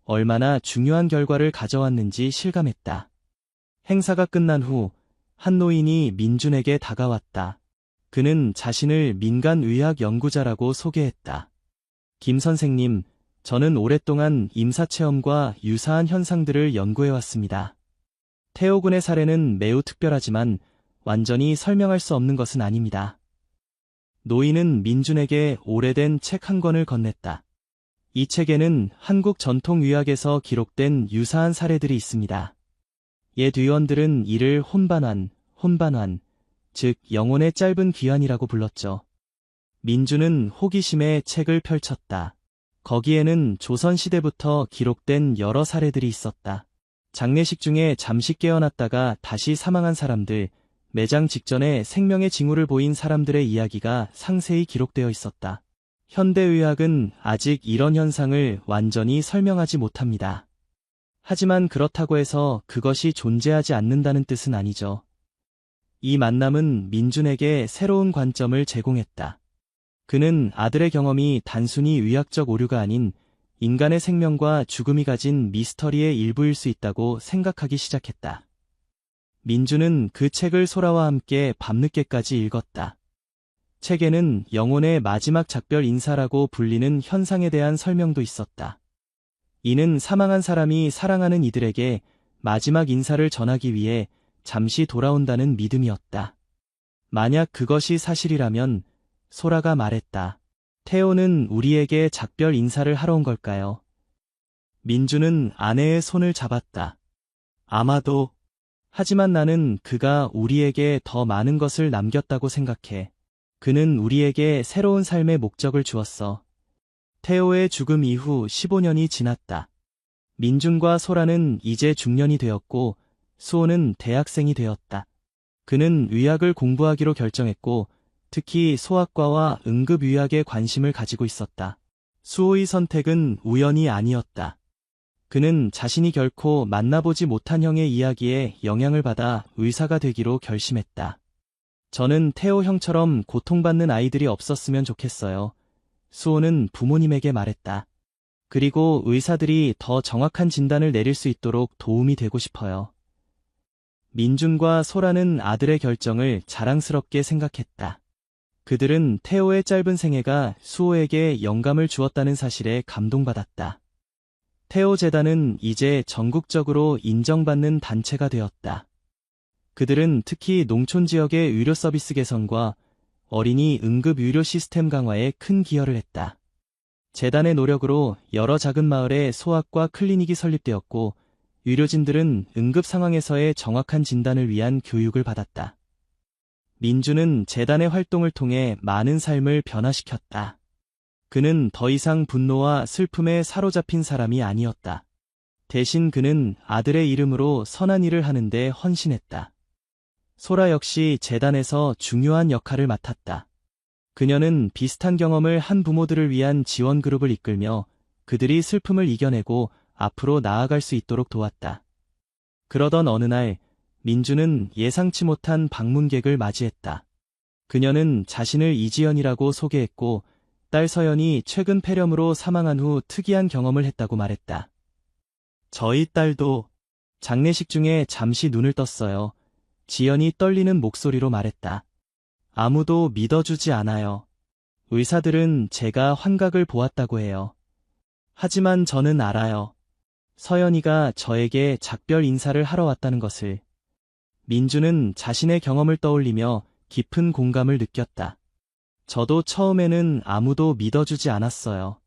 얼마나 중요한 결과를 가져왔는지 실감했다. 행사가 끝난 후 한 노인이 민준에게 다가왔다. 그는 자신을 민간의학 연구자라고 소개했다. 김 선생님, 저는 오랫동안 임사체험과 유사한 현상들을 연구해왔습니다. 태호 군의 사례는 매우 특별하지만 완전히 설명할 수 없는 것은 아닙니다. 노인은 민준에게 오래된 책 한 권을 건넸다. 이 책에는 한국 전통의학에서 기록된 유사한 사례들이 있습니다. 옛 의원들은 이를 혼반환, 즉 영혼의 짧은 귀환이라고 불렀죠. 민준은 호기심에 책을 펼쳤다. 거기에는 조선시대부터 기록된 여러 사례들이 있었다. 장례식 중에 잠시 깨어났다가 다시 사망한 사람들, 매장 직전에 생명의 징후를 보인 사람들의 이야기가 상세히 기록되어 있었다. 현대의학은 아직 이런 현상을 완전히 설명하지 못합니다. 하지만 그렇다고 해서 그것이 존재하지 않는다는 뜻은 아니죠. 이 만남은 민준에게 새로운 관점을 제공했다. 그는 아들의 경험이 단순히 의학적 오류가 아닌 인간의 생명과 죽음이 가진 미스터리의 일부일 수 있다고 생각하기 시작했다. 민준은 그 책을 소라와 함께 밤늦게까지 읽었다. 책에는 영혼의 마지막 작별 인사라고 불리는 현상에 대한 설명도 있었다. 이는 사망한 사람이 사랑하는 이들에게 마지막 인사를 전하기 위해 잠시 돌아온다는 믿음이었다. 만약 그것이 사실이라면 소라가 말했다. 태호는 우리에게 작별 인사를 하러 온 걸까요? 민주는 아내의 손을 잡았다. 아마도. 하지만 나는 그가 우리에게 더 많은 것을 남겼다고 생각해. 그는 우리에게 새로운 삶의 목적을 주었어. 태호의 죽음 이후 15년이 지났다. 민준과 소라는 이제 중년이 되었고 수호는 대학생이 되었다. 그는 의학을 공부하기로 결정했고 특히 소아과와 응급의학에 관심을 가지고 있었다. 수호의 선택은 우연이 아니었다. 그는 자신이 결코 만나보지 못한 형의 이야기에 영향을 받아 의사가 되기로 결심했다. 저는 태호 형처럼 고통받는 아이들이 없었으면 좋겠어요. 수호는 부모님에게 말했다. 그리고 의사들이 더 정확한 진단을 내릴 수 있도록 도움이 되고 싶어요. 민준과 소라는 아들의 결정을 자랑스럽게 생각했다. 그들은 태호의 짧은 생애가 수호에게 영감을 주었다는 사실에 감동받았다. 태호 재단은 이제 전국적으로 인정받는 단체가 되었다. 그들은 특히 농촌 지역의 의료 서비스 개선과 어린이 응급 의료 시스템 강화에 큰 기여를 했다. 재단의 노력으로 여러 작은 마을에 소아과 클리닉이 설립되었고 의료진들은 응급 상황에서의 정확한 진단을 위한 교육을 받았다. 민주는 재단의 활동을 통해 많은 삶을 변화시켰다. 그는 더 이상 분노와 슬픔에 사로잡힌 사람이 아니었다. 대신 그는 아들의 이름으로 선한 일을 하는데 헌신했다. 소라 역시 재단에서 중요한 역할을 맡았다. 그녀는 비슷한 경험을 한 부모들을 위한 지원 그룹을 이끌며 그들이 슬픔을 이겨내고 앞으로 나아갈 수 있도록 도왔다. 그러던 어느 날 민주는 예상치 못한 방문객을 맞이했다. 그녀는 자신을 이지연이라고 소개했고 딸 서연이 최근 폐렴으로 사망한 후 특이한 경험을 했다고 말했다. 저희 딸도 장례식 중에 잠시 눈을 떴어요. 지연이 떨리는 목소리로 말했다. 아무도 믿어주지 않아요. 의사들은 제가 환각을 보았다고 해요. 하지만 저는 알아요. 서연이가 저에게 작별 인사를 하러 왔다는 것을. 민주는 자신의 경험을 떠올리며 깊은 공감을 느꼈다. 저도 처음에는 아무도 믿어주지 않았어요.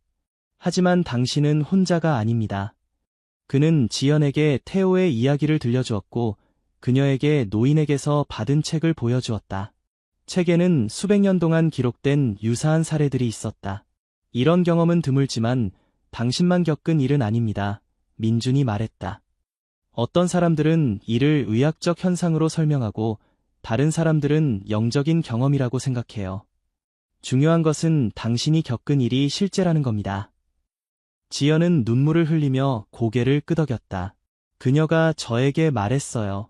하지만 당신은 혼자가 아닙니다. 그는 지연에게 태호의 이야기를 들려주었고 그녀에게 노인에게서 받은 책을 보여주었다. 책에는 수백 년 동안 기록된 유사한 사례들이 있었다. 이런 경험은 드물지만 당신만 겪은 일은 아닙니다. 민준이 말했다. 어떤 사람들은 이를 의학적 현상으로 설명하고 다른 사람들은 영적인 경험이라고 생각해요. 중요한 것은 당신이 겪은 일이 실제라는 겁니다. 지연은 눈물을 흘리며 고개를 끄덕였다. 그녀가 저에게 말했어요.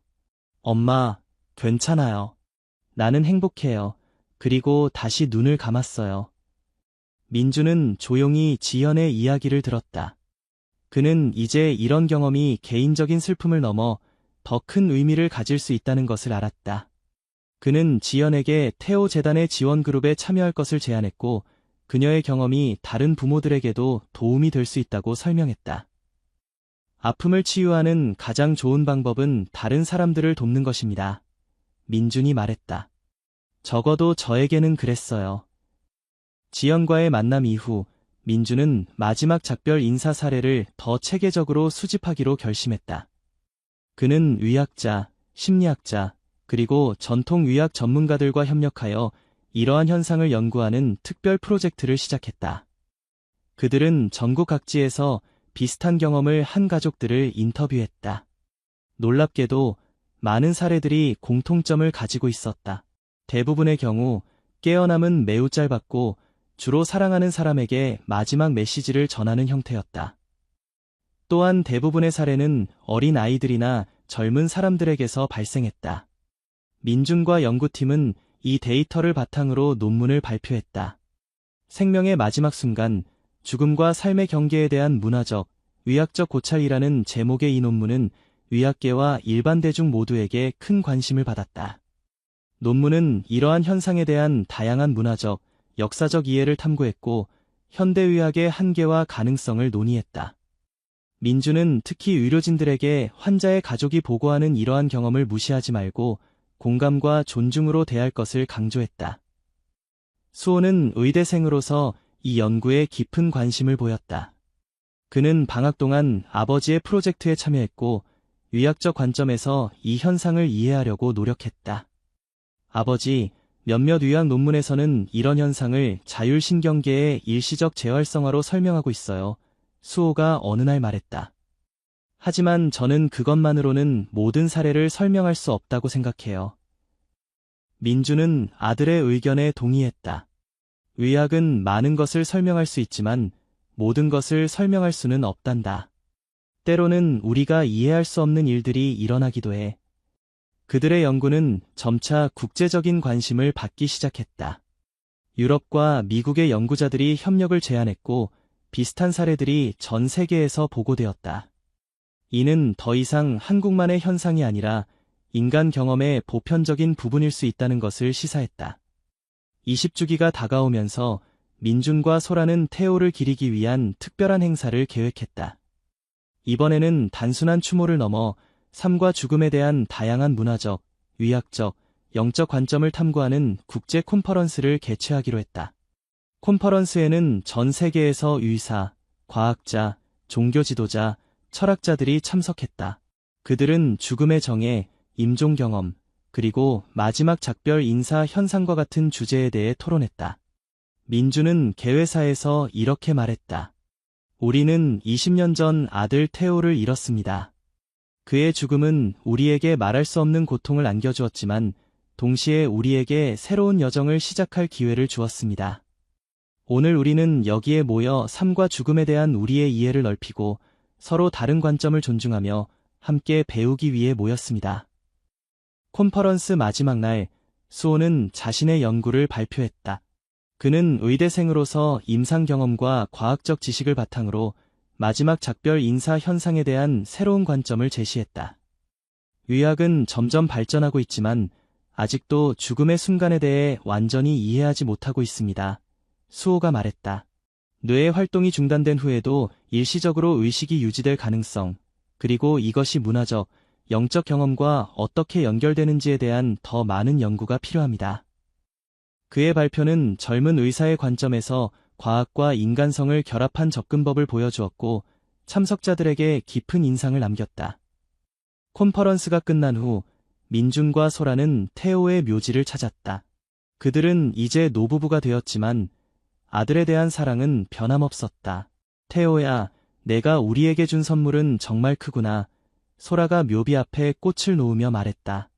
엄마, 괜찮아요. 나는 행복해요. 그리고 다시 눈을 감았어요. 민주는 조용히 지연의 이야기를 들었다. 그는 이제 이런 경험이 개인적인 슬픔을 넘어 더 큰 의미를 가질 수 있다는 것을 알았다. 그는 지연에게 태호 재단의 지원 그룹에 참여할 것을 제안했고 그녀의 경험이 다른 부모들에게도 도움이 될 수 있다고 설명했다. 아픔을 치유하는 가장 좋은 방법은 다른 사람들을 돕는 것입니다. 민준이 말했다. 적어도 저에게는 그랬어요. 지연과의 만남 이후 민주는 마지막 작별 인사 사례를 더 체계적으로 수집하기로 결심했다. 그는 의학자, 심리학자, 그리고 전통의학 전문가들과 협력하여 이러한 현상을 연구하는 특별 프로젝트를 시작했다. 그들은 전국 각지에서 비슷한 경험을 한 가족들을 인터뷰했다. 놀랍게도 많은 사례들이 공통점을 가지고 있었다. 대부분의 경우 깨어남은 매우 짧았고 주로 사랑하는 사람에게 마지막 메시지를 전하는 형태였다. 또한 대부분의 사례는 어린 아이들이나 젊은 사람들에게서 발생했다. 민준과 연구팀은 이 데이터를 바탕으로 논문을 발표했다. 생명의 마지막 순간, 죽음과 삶의 경계에 대한 문화적, 의학적 고찰이라는 제목의 이 논문은 의학계와 일반 대중 모두에게 큰 관심을 받았다. 논문은 이러한 현상에 대한 다양한 문화적, 역사적 이해를 탐구했고 현대의학의 한계와 가능성을 논의했다. 민주는 특히 의료진들에게 환자의 가족이 보고하는 이러한 경험을 무시하지 말고 공감과 존중으로 대할 것을 강조했다. 수호는 의대생으로서 이 연구에 깊은 관심을 보였다. 그는 방학 동안 아버지의 프로젝트에 참여했고 의학적 관점에서 이 현상을 이해하려고 노력했다. 아버지, 몇몇 의학 논문에서는 이런 현상을 자율신경계의 일시적 재활성화로 설명하고 있어요. 수호가 어느 날 말했다. 하지만 저는 그것만으로는 모든 사례를 설명할 수 없다고 생각해요. 민주는 아들의 의견에 동의했다. 의학은 많은 것을 설명할 수 있지만 모든 것을 설명할 수는 없단다. 때로는 우리가 이해할 수 없는 일들이 일어나기도 해. 그들의 연구는 점차 국제적인 관심을 받기 시작했다. 유럽과 미국의 연구자들이 협력을 제안했고 비슷한 사례들이 전 세계에서 보고되었다. 이는 더 이상 한국만의 현상이 아니라 인간 경험의 보편적인 부분일 수 있다는 것을 시사했다. 20주기가 다가오면서 민준과 소라는 태호를 기리기 위한 특별한 행사를 계획했다. 이번에는 단순한 추모를 넘어 삶과 죽음에 대한 다양한 문화적, 의학적, 영적 관점을 탐구하는 국제 콘퍼런스를 개최하기로 했다. 콘퍼런스에는 전 세계에서 의사, 과학자, 종교 지도자, 철학자들이 참석했다. 그들은 죽음의 정의, 임종 경험, 그리고 마지막 작별 인사 현상과 같은 주제에 대해 토론했다. 민주는 개회사에서 이렇게 말했다. 우리는 20년 전 아들 태호를 잃었습니다. 그의 죽음은 우리에게 말할 수 없는 고통을 안겨주었지만 동시에 우리에게 새로운 여정을 시작할 기회를 주었습니다. 오늘 우리는 여기에 모여 삶과 죽음에 대한 우리의 이해를 넓히고 서로 다른 관점을 존중하며 함께 배우기 위해 모였습니다. 콘퍼런스 마지막 날, 수호는 자신의 연구를 발표했다. 그는 의대생으로서 임상 경험과 과학적 지식을 바탕으로 마지막 작별 인사 현상에 대한 새로운 관점을 제시했다. 의학은 점점 발전하고 있지만 아직도 죽음의 순간에 대해 완전히 이해하지 못하고 있습니다. 수호가 말했다. 뇌의 활동이 중단된 후에도 일시적으로 의식이 유지될 가능성, 그리고 이것이 문화적, 영적 경험과 어떻게 연결되는지에 대한 더 많은 연구가 필요합니다. 그의 발표는 젊은 의사의 관점에서 과학과 인간성을 결합한 접근법을 보여주었고 참석자들에게 깊은 인상을 남겼다. 콘퍼런스가 끝난 후 민준과 소라는 태호의 묘지를 찾았다. 그들은 이제 노부부가 되었지만 아들에 대한 사랑은 변함없었다. 태호야, 내가 우리에게 준 선물은 정말 크구나. 소라가 묘비 앞에 꽃을 놓으며 말했다.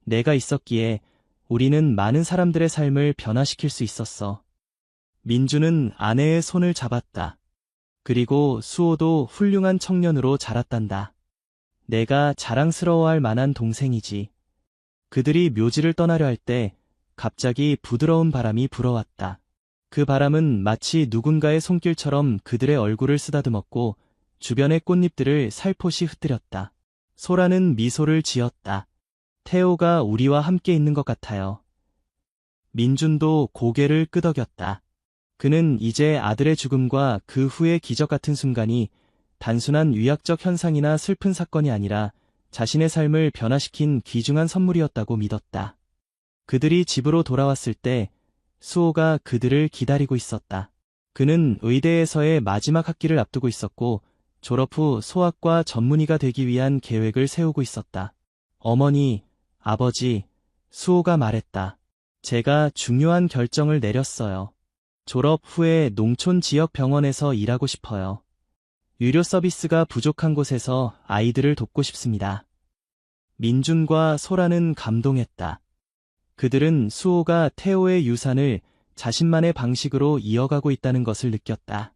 내가 있었기에 우리는 많은 사람들의 삶을 변화시킬 수 있었어. 민주는 아내의 손을 잡았다. 그리고 수호도 훌륭한 청년으로 자랐단다. 내가 자랑스러워할 만한 동생이지. 그들이 묘지를 떠나려 할 때 갑자기 부드러운 바람이 불어왔다. 그 바람은 마치 누군가의 손길처럼 그들의 얼굴을 쓰다듬었고 주변의 꽃잎들을 살포시 흩뜨렸다. 소라는 미소를 지었다. 태호가 우리와 함께 있는 것 같아요. 민준도 고개를 끄덕였다. 그는 이제 아들의 죽음과 그 후의 기적 같은 순간이 단순한 의학적 현상이나 슬픈 사건이 아니라 자신의 삶을 변화시킨 귀중한 선물이었다고 믿었다. 그들이 집으로 돌아왔을 때 수호가 그들을 기다리고 있었다. 그는 의대에서의 마지막 학기를 앞두고 있었고 졸업 후 소아과 전문의가 되기 위한 계획을 세우고 있었다. 어머니, 아버지, 수호가 말했다. 제가 중요한 결정을 내렸어요. 졸업 후에 농촌 지역 병원에서 일하고 싶어요. 유료 서비스가 부족한 곳에서 아이들을 돕고 싶습니다. 민준과 소라는 감동했다. 그들은 수호가 태호의 유산을 자신만의 방식으로 이어가고 있다는 것을 느꼈다.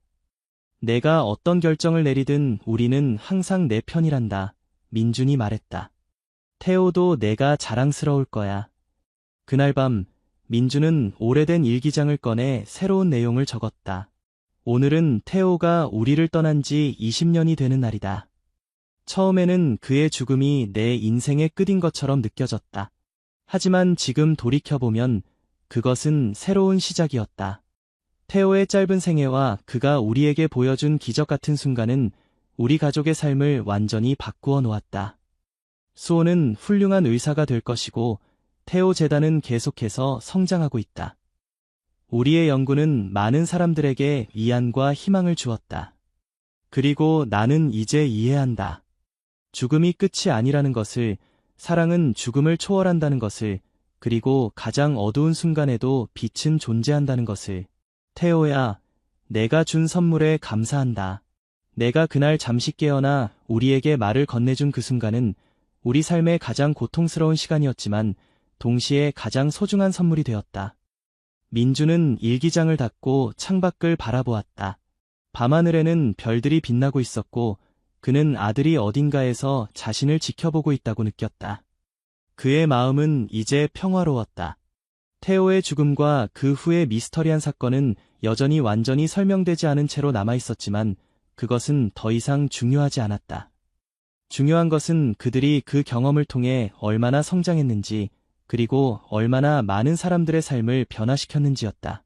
내가 어떤 결정을 내리든 우리는 항상 내 편이란다. 민준이 말했다. 태호도 내가 자랑스러울 거야. 그날 밤 민준은 오래된 일기장을 꺼내 새로운 내용을 적었다. 오늘은 태호가 우리를 떠난 지 20년이 되는 날이다. 처음에는 그의 죽음이 내 인생의 끝인 것처럼 느껴졌다. 하지만 지금 돌이켜보면 그것은 새로운 시작이었다. 태호의 짧은 생애와 그가 우리에게 보여준 기적 같은 순간은 우리 가족의 삶을 완전히 바꾸어 놓았다. 수호는 훌륭한 의사가 될 것이고 태호 재단은 계속해서 성장하고 있다. 우리의 연구는 많은 사람들에게 위안과 희망을 주었다. 그리고 나는 이제 이해한다. 죽음이 끝이 아니라는 것을, 사랑은 죽음을 초월한다는 것을, 그리고 가장 어두운 순간에도 빛은 존재한다는 것을. 태호야, 내가 준 선물에 감사한다. 내가 그날 잠시 깨어나 우리에게 말을 건네준 그 순간은 우리 삶의 가장 고통스러운 시간이었지만 동시에 가장 소중한 선물이 되었다. 민주는 일기장을 닫고 창밖을 바라보았다. 밤하늘에는 별들이 빛나고 있었고 그는 아들이 어딘가에서 자신을 지켜보고 있다고 느꼈다. 그의 마음은 이제 평화로웠다. 태호의 죽음과 그 후의 미스터리한 사건은 여전히 완전히 설명되지 않은 채로 남아있었지만 그것은 더 이상 중요하지 않았다. 중요한 것은 그들이 그 경험을 통해 얼마나 성장했는지 그리고 얼마나 많은 사람들의 삶을 변화시켰는지였다.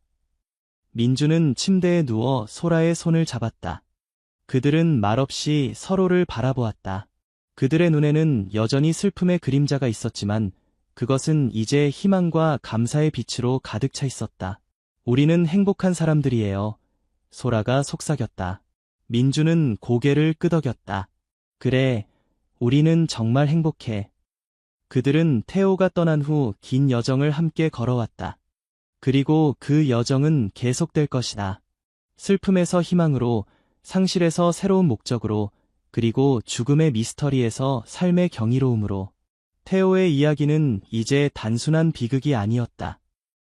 민주는 침대에 누워 소라의 손을 잡았다. 그들은 말없이 서로를 바라보았다. 그들의 눈에는 여전히 슬픔의 그림자가 있었지만 그것은 이제 희망과 감사의 빛으로 가득 차 있었다. 우리는 행복한 사람들이에요. 소라가 속삭였다. 민주는 고개를 끄덕였다. 그래, 우리는 정말 행복해. 그들은 태호가 떠난 후 긴 여정을 함께 걸어왔다. 그리고 그 여정은 계속될 것이다. 슬픔에서 희망으로, 상실에서 새로운 목적으로, 그리고 죽음의 미스터리에서 삶의 경이로움으로. 태호의 이야기는 이제 단순한 비극이 아니었다.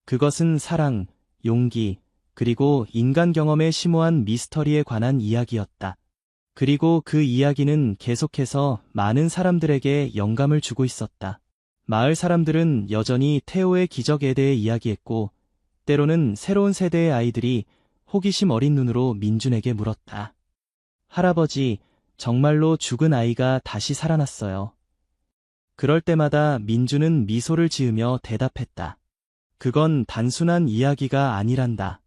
그것은 사랑, 용기, 그리고 인간 경험의 심오한 미스터리에 관한 이야기였다. 그리고 그 이야기는 계속해서 많은 사람들에게 영감을 주고 있었다. 마을 사람들은 여전히 태호의 기적에 대해 이야기했고, 때로는 새로운 세대의 아이들이 호기심 어린 눈으로 민준에게 물었다. 할아버지, 정말로 죽은 아이가 다시 살아났어요. 그럴 때마다 민준은 미소를 지으며 대답했다. 그건 단순한 이야기가 아니란다.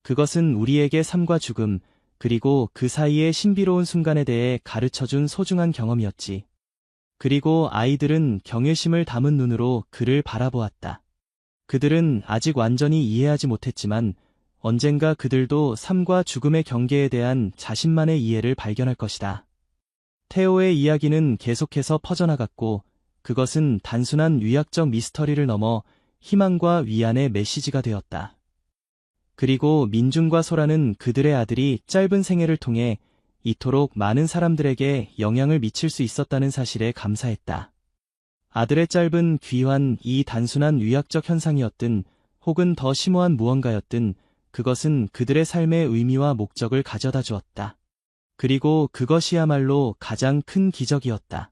그것은 우리에게 삶과 죽음, 그리고 그 사이의 신비로운 순간에 대해 가르쳐준 소중한 경험이었지. 그리고 아이들은 경외심을 담은 눈으로 그를 바라보았다. 그들은 아직 완전히 이해하지 못했지만 언젠가 그들도 삶과 죽음의 경계에 대한 자신만의 이해를 발견할 것이다. 태호의 이야기는 계속해서 퍼져나갔고 그것은 단순한 의학적 미스터리를 넘어 희망과 위안의 메시지가 되었다. 그리고 민준과 소라는 그들의 아들이 짧은 생애를 통해 이토록 많은 사람들에게 영향을 미칠 수 있었다는 사실에 감사했다. 아들의 짧은 귀환, 이 단순한 의학적 현상이었든 혹은 더 심오한 무언가였든 그것은 그들의 삶의 의미와 목적을 가져다 주었다. 그리고 그것이야말로 가장 큰 기적이었다.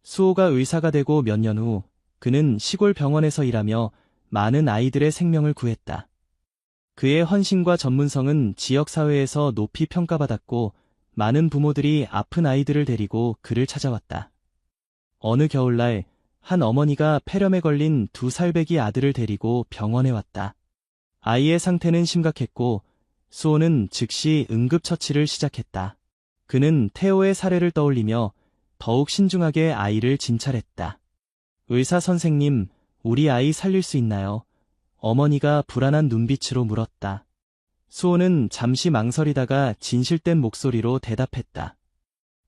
수호가 의사가 되고 몇 년 후 그는 시골 병원에서 일하며 많은 아이들의 생명을 구했다. 그의 헌신과 전문성은 지역사회에서 높이 평가받았고 많은 부모들이 아픈 아이들을 데리고 그를 찾아왔다. 어느 겨울날 한 어머니가 폐렴에 걸린 2살배기 아들을 데리고 병원에 왔다. 아이의 상태는 심각했고 수호는 즉시 응급처치를 시작했다. 그는 태호의 사례를 떠올리며 더욱 신중하게 아이를 진찰했다. 의사 선생님, 우리 아이 살릴 수 있나요? 어머니가 불안한 눈빛으로 물었다. 수호는 잠시 망설이다가 진실된 목소리로 대답했다.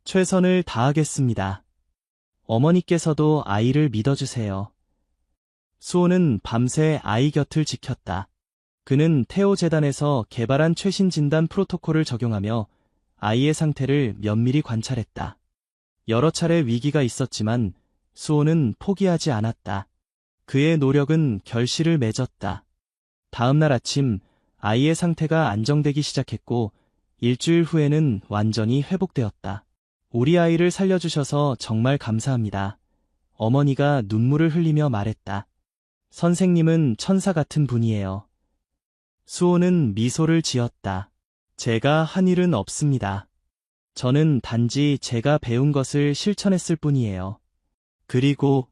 최선을 다하겠습니다. 어머니께서도 아이를 믿어주세요. 수호는 밤새 아이 곁을 지켰다. 그는 태호 재단에서 개발한 최신 진단 프로토콜을 적용하며 아이의 상태를 면밀히 관찰했다. 여러 차례 위기가 있었지만 수호는 포기하지 않았다. 그의 노력은 결실을 맺었다. 다음 날 아침 아이의 상태가 안정되기 시작했고 일주일 후에는 완전히 회복되었다. 우리 아이를 살려주셔서 정말 감사합니다. 어머니가 눈물을 흘리며 말했다. 선생님은 천사 같은 분이에요. 수호는 미소를 지었다. 제가 한 일은 없습니다. 저는 단지 제가 배운 것을 실천했을 뿐이에요. 그리고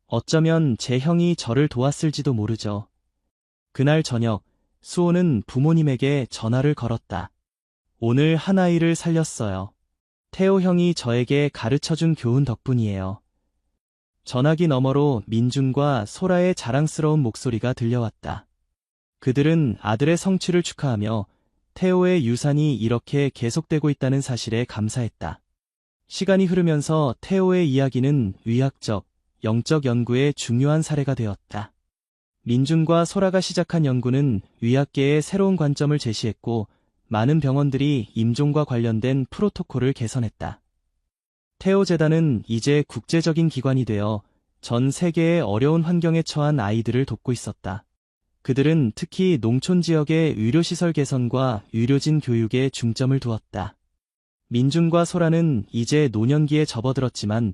어쩌면 제 형이 저를 도왔을지도 모르죠. 그날 저녁, 수호는 부모님에게 전화를 걸었다. 오늘 한 아이를 살렸어요. 태호 형이 저에게 가르쳐준 교훈 덕분이에요. 전화기 너머로 민준과 소라의 자랑스러운 목소리가 들려왔다. 그들은 아들의 성취를 축하하며 태호의 유산이 이렇게 계속되고 있다는 사실에 감사했다. 시간이 흐르면서 태호의 이야기는 의학적, 영적 연구의 중요한 사례가 되었다. 민준과 소라가 시작한 연구는 의학계에 새로운 관점을 제시했고 많은 병원들이 임종과 관련된 프로토콜을 개선했다. 태호 재단은 이제 국제적인 기관이 되어 전 세계의 어려운 환경에 처한 아이들을 돕고 있었다. 그들은 특히 농촌 지역의 의료시설 개선과 의료진 교육에 중점을 두었다. 민준과 소라는 이제 노년기에 접어들었지만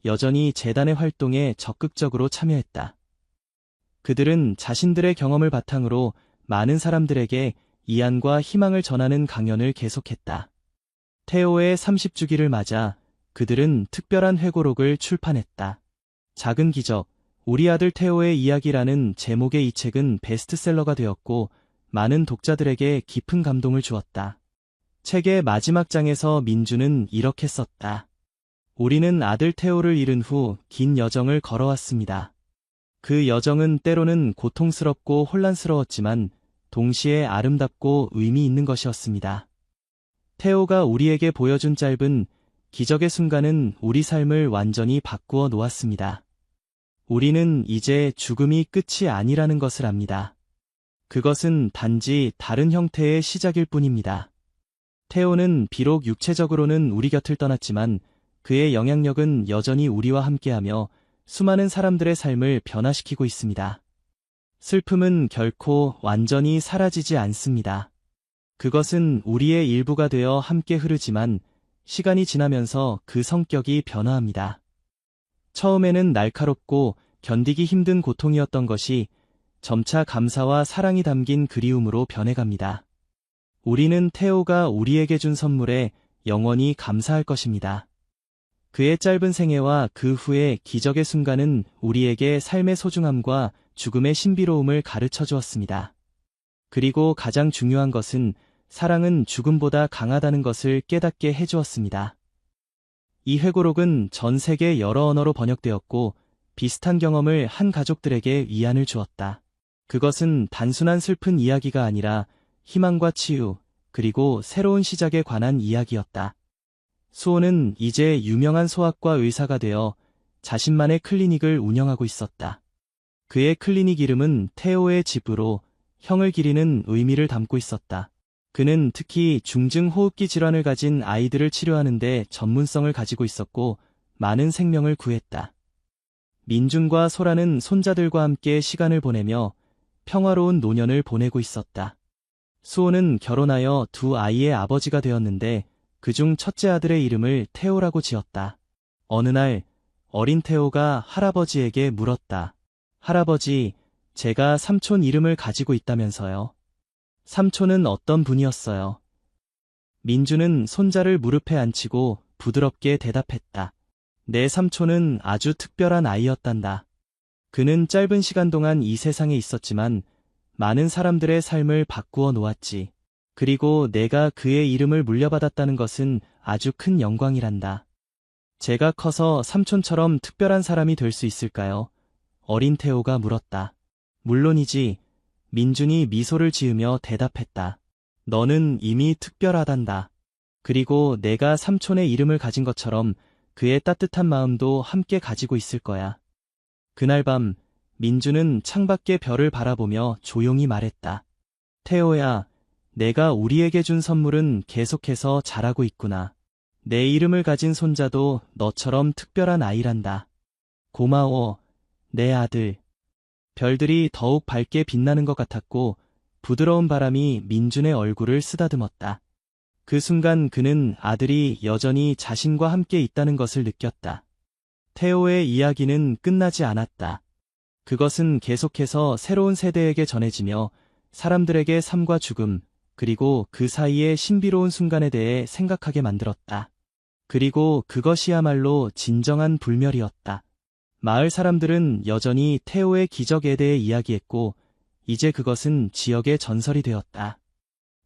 여전히 재단의 활동에 적극적으로 참여했다. 그들은 자신들의 경험을 바탕으로 많은 사람들에게 이안과 희망을 전하는 강연을 계속했다. 태호의 30주기를 맞아 그들은 특별한 회고록을 출판했다. 작은 기적, 우리 아들 태호의 이야기라는 제목의 이 책은 베스트셀러가 되었고 많은 독자들에게 깊은 감동을 주었다. 책의 마지막 장에서 민주는 이렇게 썼다. 우리는 아들 태호를 잃은 후 긴 여정을 걸어왔습니다. 그 여정은 때로는 고통스럽고 혼란스러웠지만 동시에 아름답고 의미 있는 것이었습니다. 태호가 우리에게 보여준 짧은 기적의 순간은 우리 삶을 완전히 바꾸어 놓았습니다. 우리는 이제 죽음이 끝이 아니라는 것을 압니다. 그것은 단지 다른 형태의 시작일 뿐입니다. 태호는 비록 육체적으로는 우리 곁을 떠났지만 그의 영향력은 여전히 우리와 함께하며 수많은 사람들의 삶을 변화시키고 있습니다. 슬픔은 결코 완전히 사라지지 않습니다. 그것은 우리의 일부가 되어 함께 흐르지만 시간이 지나면서 그 성격이 변화합니다. 처음에는 날카롭고 견디기 힘든 고통이었던 것이 점차 감사와 사랑이 담긴 그리움으로 변해갑니다. 우리는 태호가 우리에게 준 선물에 영원히 감사할 것입니다. 그의 짧은 생애와 그 후의 기적의 순간은 우리에게 삶의 소중함과 죽음의 신비로움을 가르쳐 주었습니다. 그리고 가장 중요한 것은 사랑은 죽음보다 강하다는 것을 깨닫게 해주었습니다. 이 회고록은 전 세계 여러 언어로 번역되었고 비슷한 경험을 한 가족들에게 위안을 주었다. 그것은 단순한 슬픈 이야기가 아니라 희망과 치유, 그리고 새로운 시작에 관한 이야기였다. 수호는 이제 유명한 소아과 의사가 되어 자신만의 클리닉을 운영하고 있었다. 그의 클리닉 이름은 태호의 집으로 형을 기리는 의미를 담고 있었다. 그는 특히 중증 호흡기 질환을 가진 아이들을 치료하는 데 전문성을 가지고 있었고 많은 생명을 구했다. 민준과 소라는 손자들과 함께 시간을 보내며 평화로운 노년을 보내고 있었다. 수호는 결혼하여 두 아이의 아버지가 되었는데 그중 첫째 아들의 이름을 태호라고 지었다. 어느 날 어린 태호가 할아버지에게 물었다. 할아버지, 제가 삼촌 이름을 가지고 있다면서요. 삼촌은 어떤 분이었어요? 민주는 손자를 무릎에 앉히고 부드럽게 대답했다. 내 삼촌은 아주 특별한 아이였단다. 그는 짧은 시간 동안 이 세상에 있었지만 많은 사람들의 삶을 바꾸어 놓았지. 그리고 내가 그의 이름을 물려받았다는 것은 아주 큰 영광이란다. 제가 커서 삼촌처럼 특별한 사람이 될 수 있을까요? 어린 태호가 물었다. 물론이지. 민준이 미소를 지으며 대답했다. 너는 이미 특별하단다. 그리고 내가 삼촌의 이름을 가진 것처럼 그의 따뜻한 마음도 함께 가지고 있을 거야. 그날 밤 민준은 창밖의 별을 바라보며 조용히 말했다. 태호야, 내가 우리에게 준 선물은 계속해서 자라고 있구나. 내 이름을 가진 손자도 너처럼 특별한 아이란다. 고마워, 내 아들. 별들이 더욱 밝게 빛나는 것 같았고 부드러운 바람이 민준의 얼굴을 쓰다듬었다. 그 순간 그는 아들이 여전히 자신과 함께 있다는 것을 느꼈다. 태호의 이야기는 끝나지 않았다. 그것은 계속해서 새로운 세대에게 전해지며 사람들에게 삶과 죽음, 그리고 그 사이의 신비로운 순간에 대해 생각하게 만들었다. 그리고 그것이야말로 진정한 불멸이었다. 마을 사람들은 여전히 태호의 기적에 대해 이야기했고, 이제 그것은 지역의 전설이 되었다.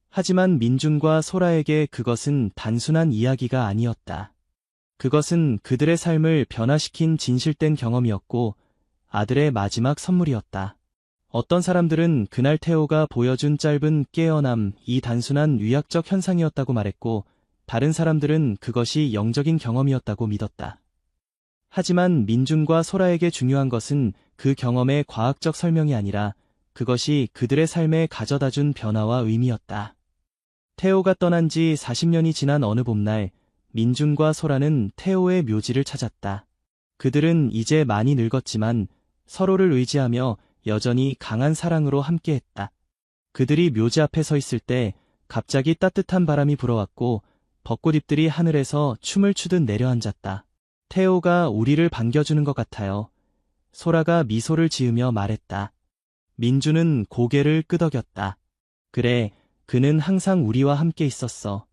하지만 민준과 소라에게 그것은 단순한 이야기가 아니었다. 그것은 그들의 삶을 변화시킨 진실된 경험이었고, 아들의 마지막 선물이었다. 어떤 사람들은 그날 태호가 보여준 짧은 깨어남이 단순한 위약적 현상이었다고 말했고, 다른 사람들은 그것이 영적인 경험이었다고 믿었다. 하지만 민준과 소라에게 중요한 것은 그 경험의 과학적 설명이 아니라 그것이 그들의 삶에 가져다준 변화와 의미였다. 태호가 떠난 지 40년이 지난 어느 봄날, 민준과 소라는 태호의 묘지를 찾았다. 그들은 이제 많이 늙었지만 서로를 의지하며 여전히 강한 사랑으로 함께했다. 그들이 묘지 앞에 서 있을 때 갑자기 따뜻한 바람이 불어왔고 벚꽃잎들이 하늘에서 춤을 추듯 내려앉았다. 태호가 우리를 반겨주는 것 같아요. 소라가 미소를 지으며 말했다. 민준은 고개를 끄덕였다. 그래, 그는 항상 우리와 함께 있었어.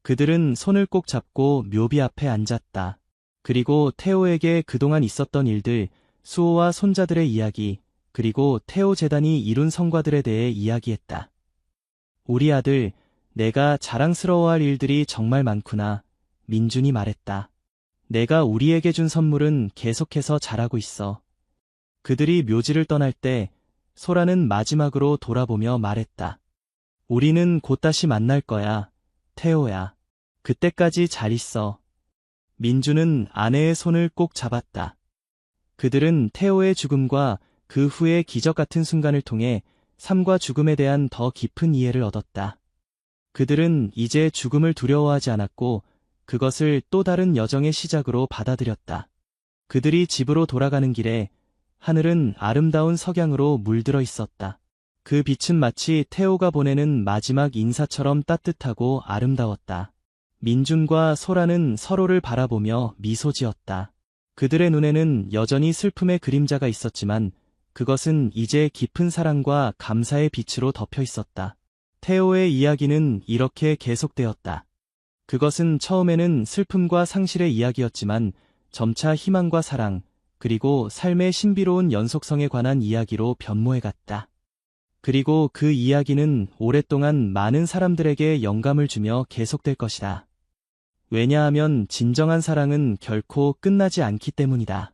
그들은 손을 꼭 잡고 묘비 앞에 앉았다. 그리고 태호에게 그동안 있었던 일들, 수호와 손자들의 이야기, 그리고 태호 재단이 이룬 성과들에 대해 이야기했다. 우리 아들, 내가 자랑스러워할 일들이 정말 많구나. 민준이 말했다. 내가 우리에게 준 선물은 계속해서 자라고 있어. 그들이 묘지를 떠날 때 소라는 마지막으로 돌아보며 말했다. 우리는 곧 다시 만날 거야, 태호야. 그때까지 잘 있어. 민준은 아내의 손을 꼭 잡았다. 그들은 태호의 죽음과 그 후의 기적 같은 순간을 통해 삶과 죽음에 대한 더 깊은 이해를 얻었다. 그들은 이제 죽음을 두려워하지 않았고 그것을 또 다른 여정의 시작으로 받아들였다. 그들이 집으로 돌아가는 길에 하늘은 아름다운 석양으로 물들어 있었다. 그 빛은 마치 태호가 보내는 마지막 인사처럼 따뜻하고 아름다웠다. 민준과 소라는 서로를 바라보며 미소 지었다. 그들의 눈에는 여전히 슬픔의 그림자가 있었지만 그것은 이제 깊은 사랑과 감사의 빛으로 덮여 있었다. 태호의 이야기는 이렇게 계속되었다. 그것은 처음에는 슬픔과 상실의 이야기였지만 점차 희망과 사랑, 그리고 삶의 신비로운 연속성에 관한 이야기로 변모해갔다. 그리고 그 이야기는 오랫동안 많은 사람들에게 영감을 주며 계속될 것이다. 왜냐하면 진정한 사랑은 결코 끝나지 않기 때문이다.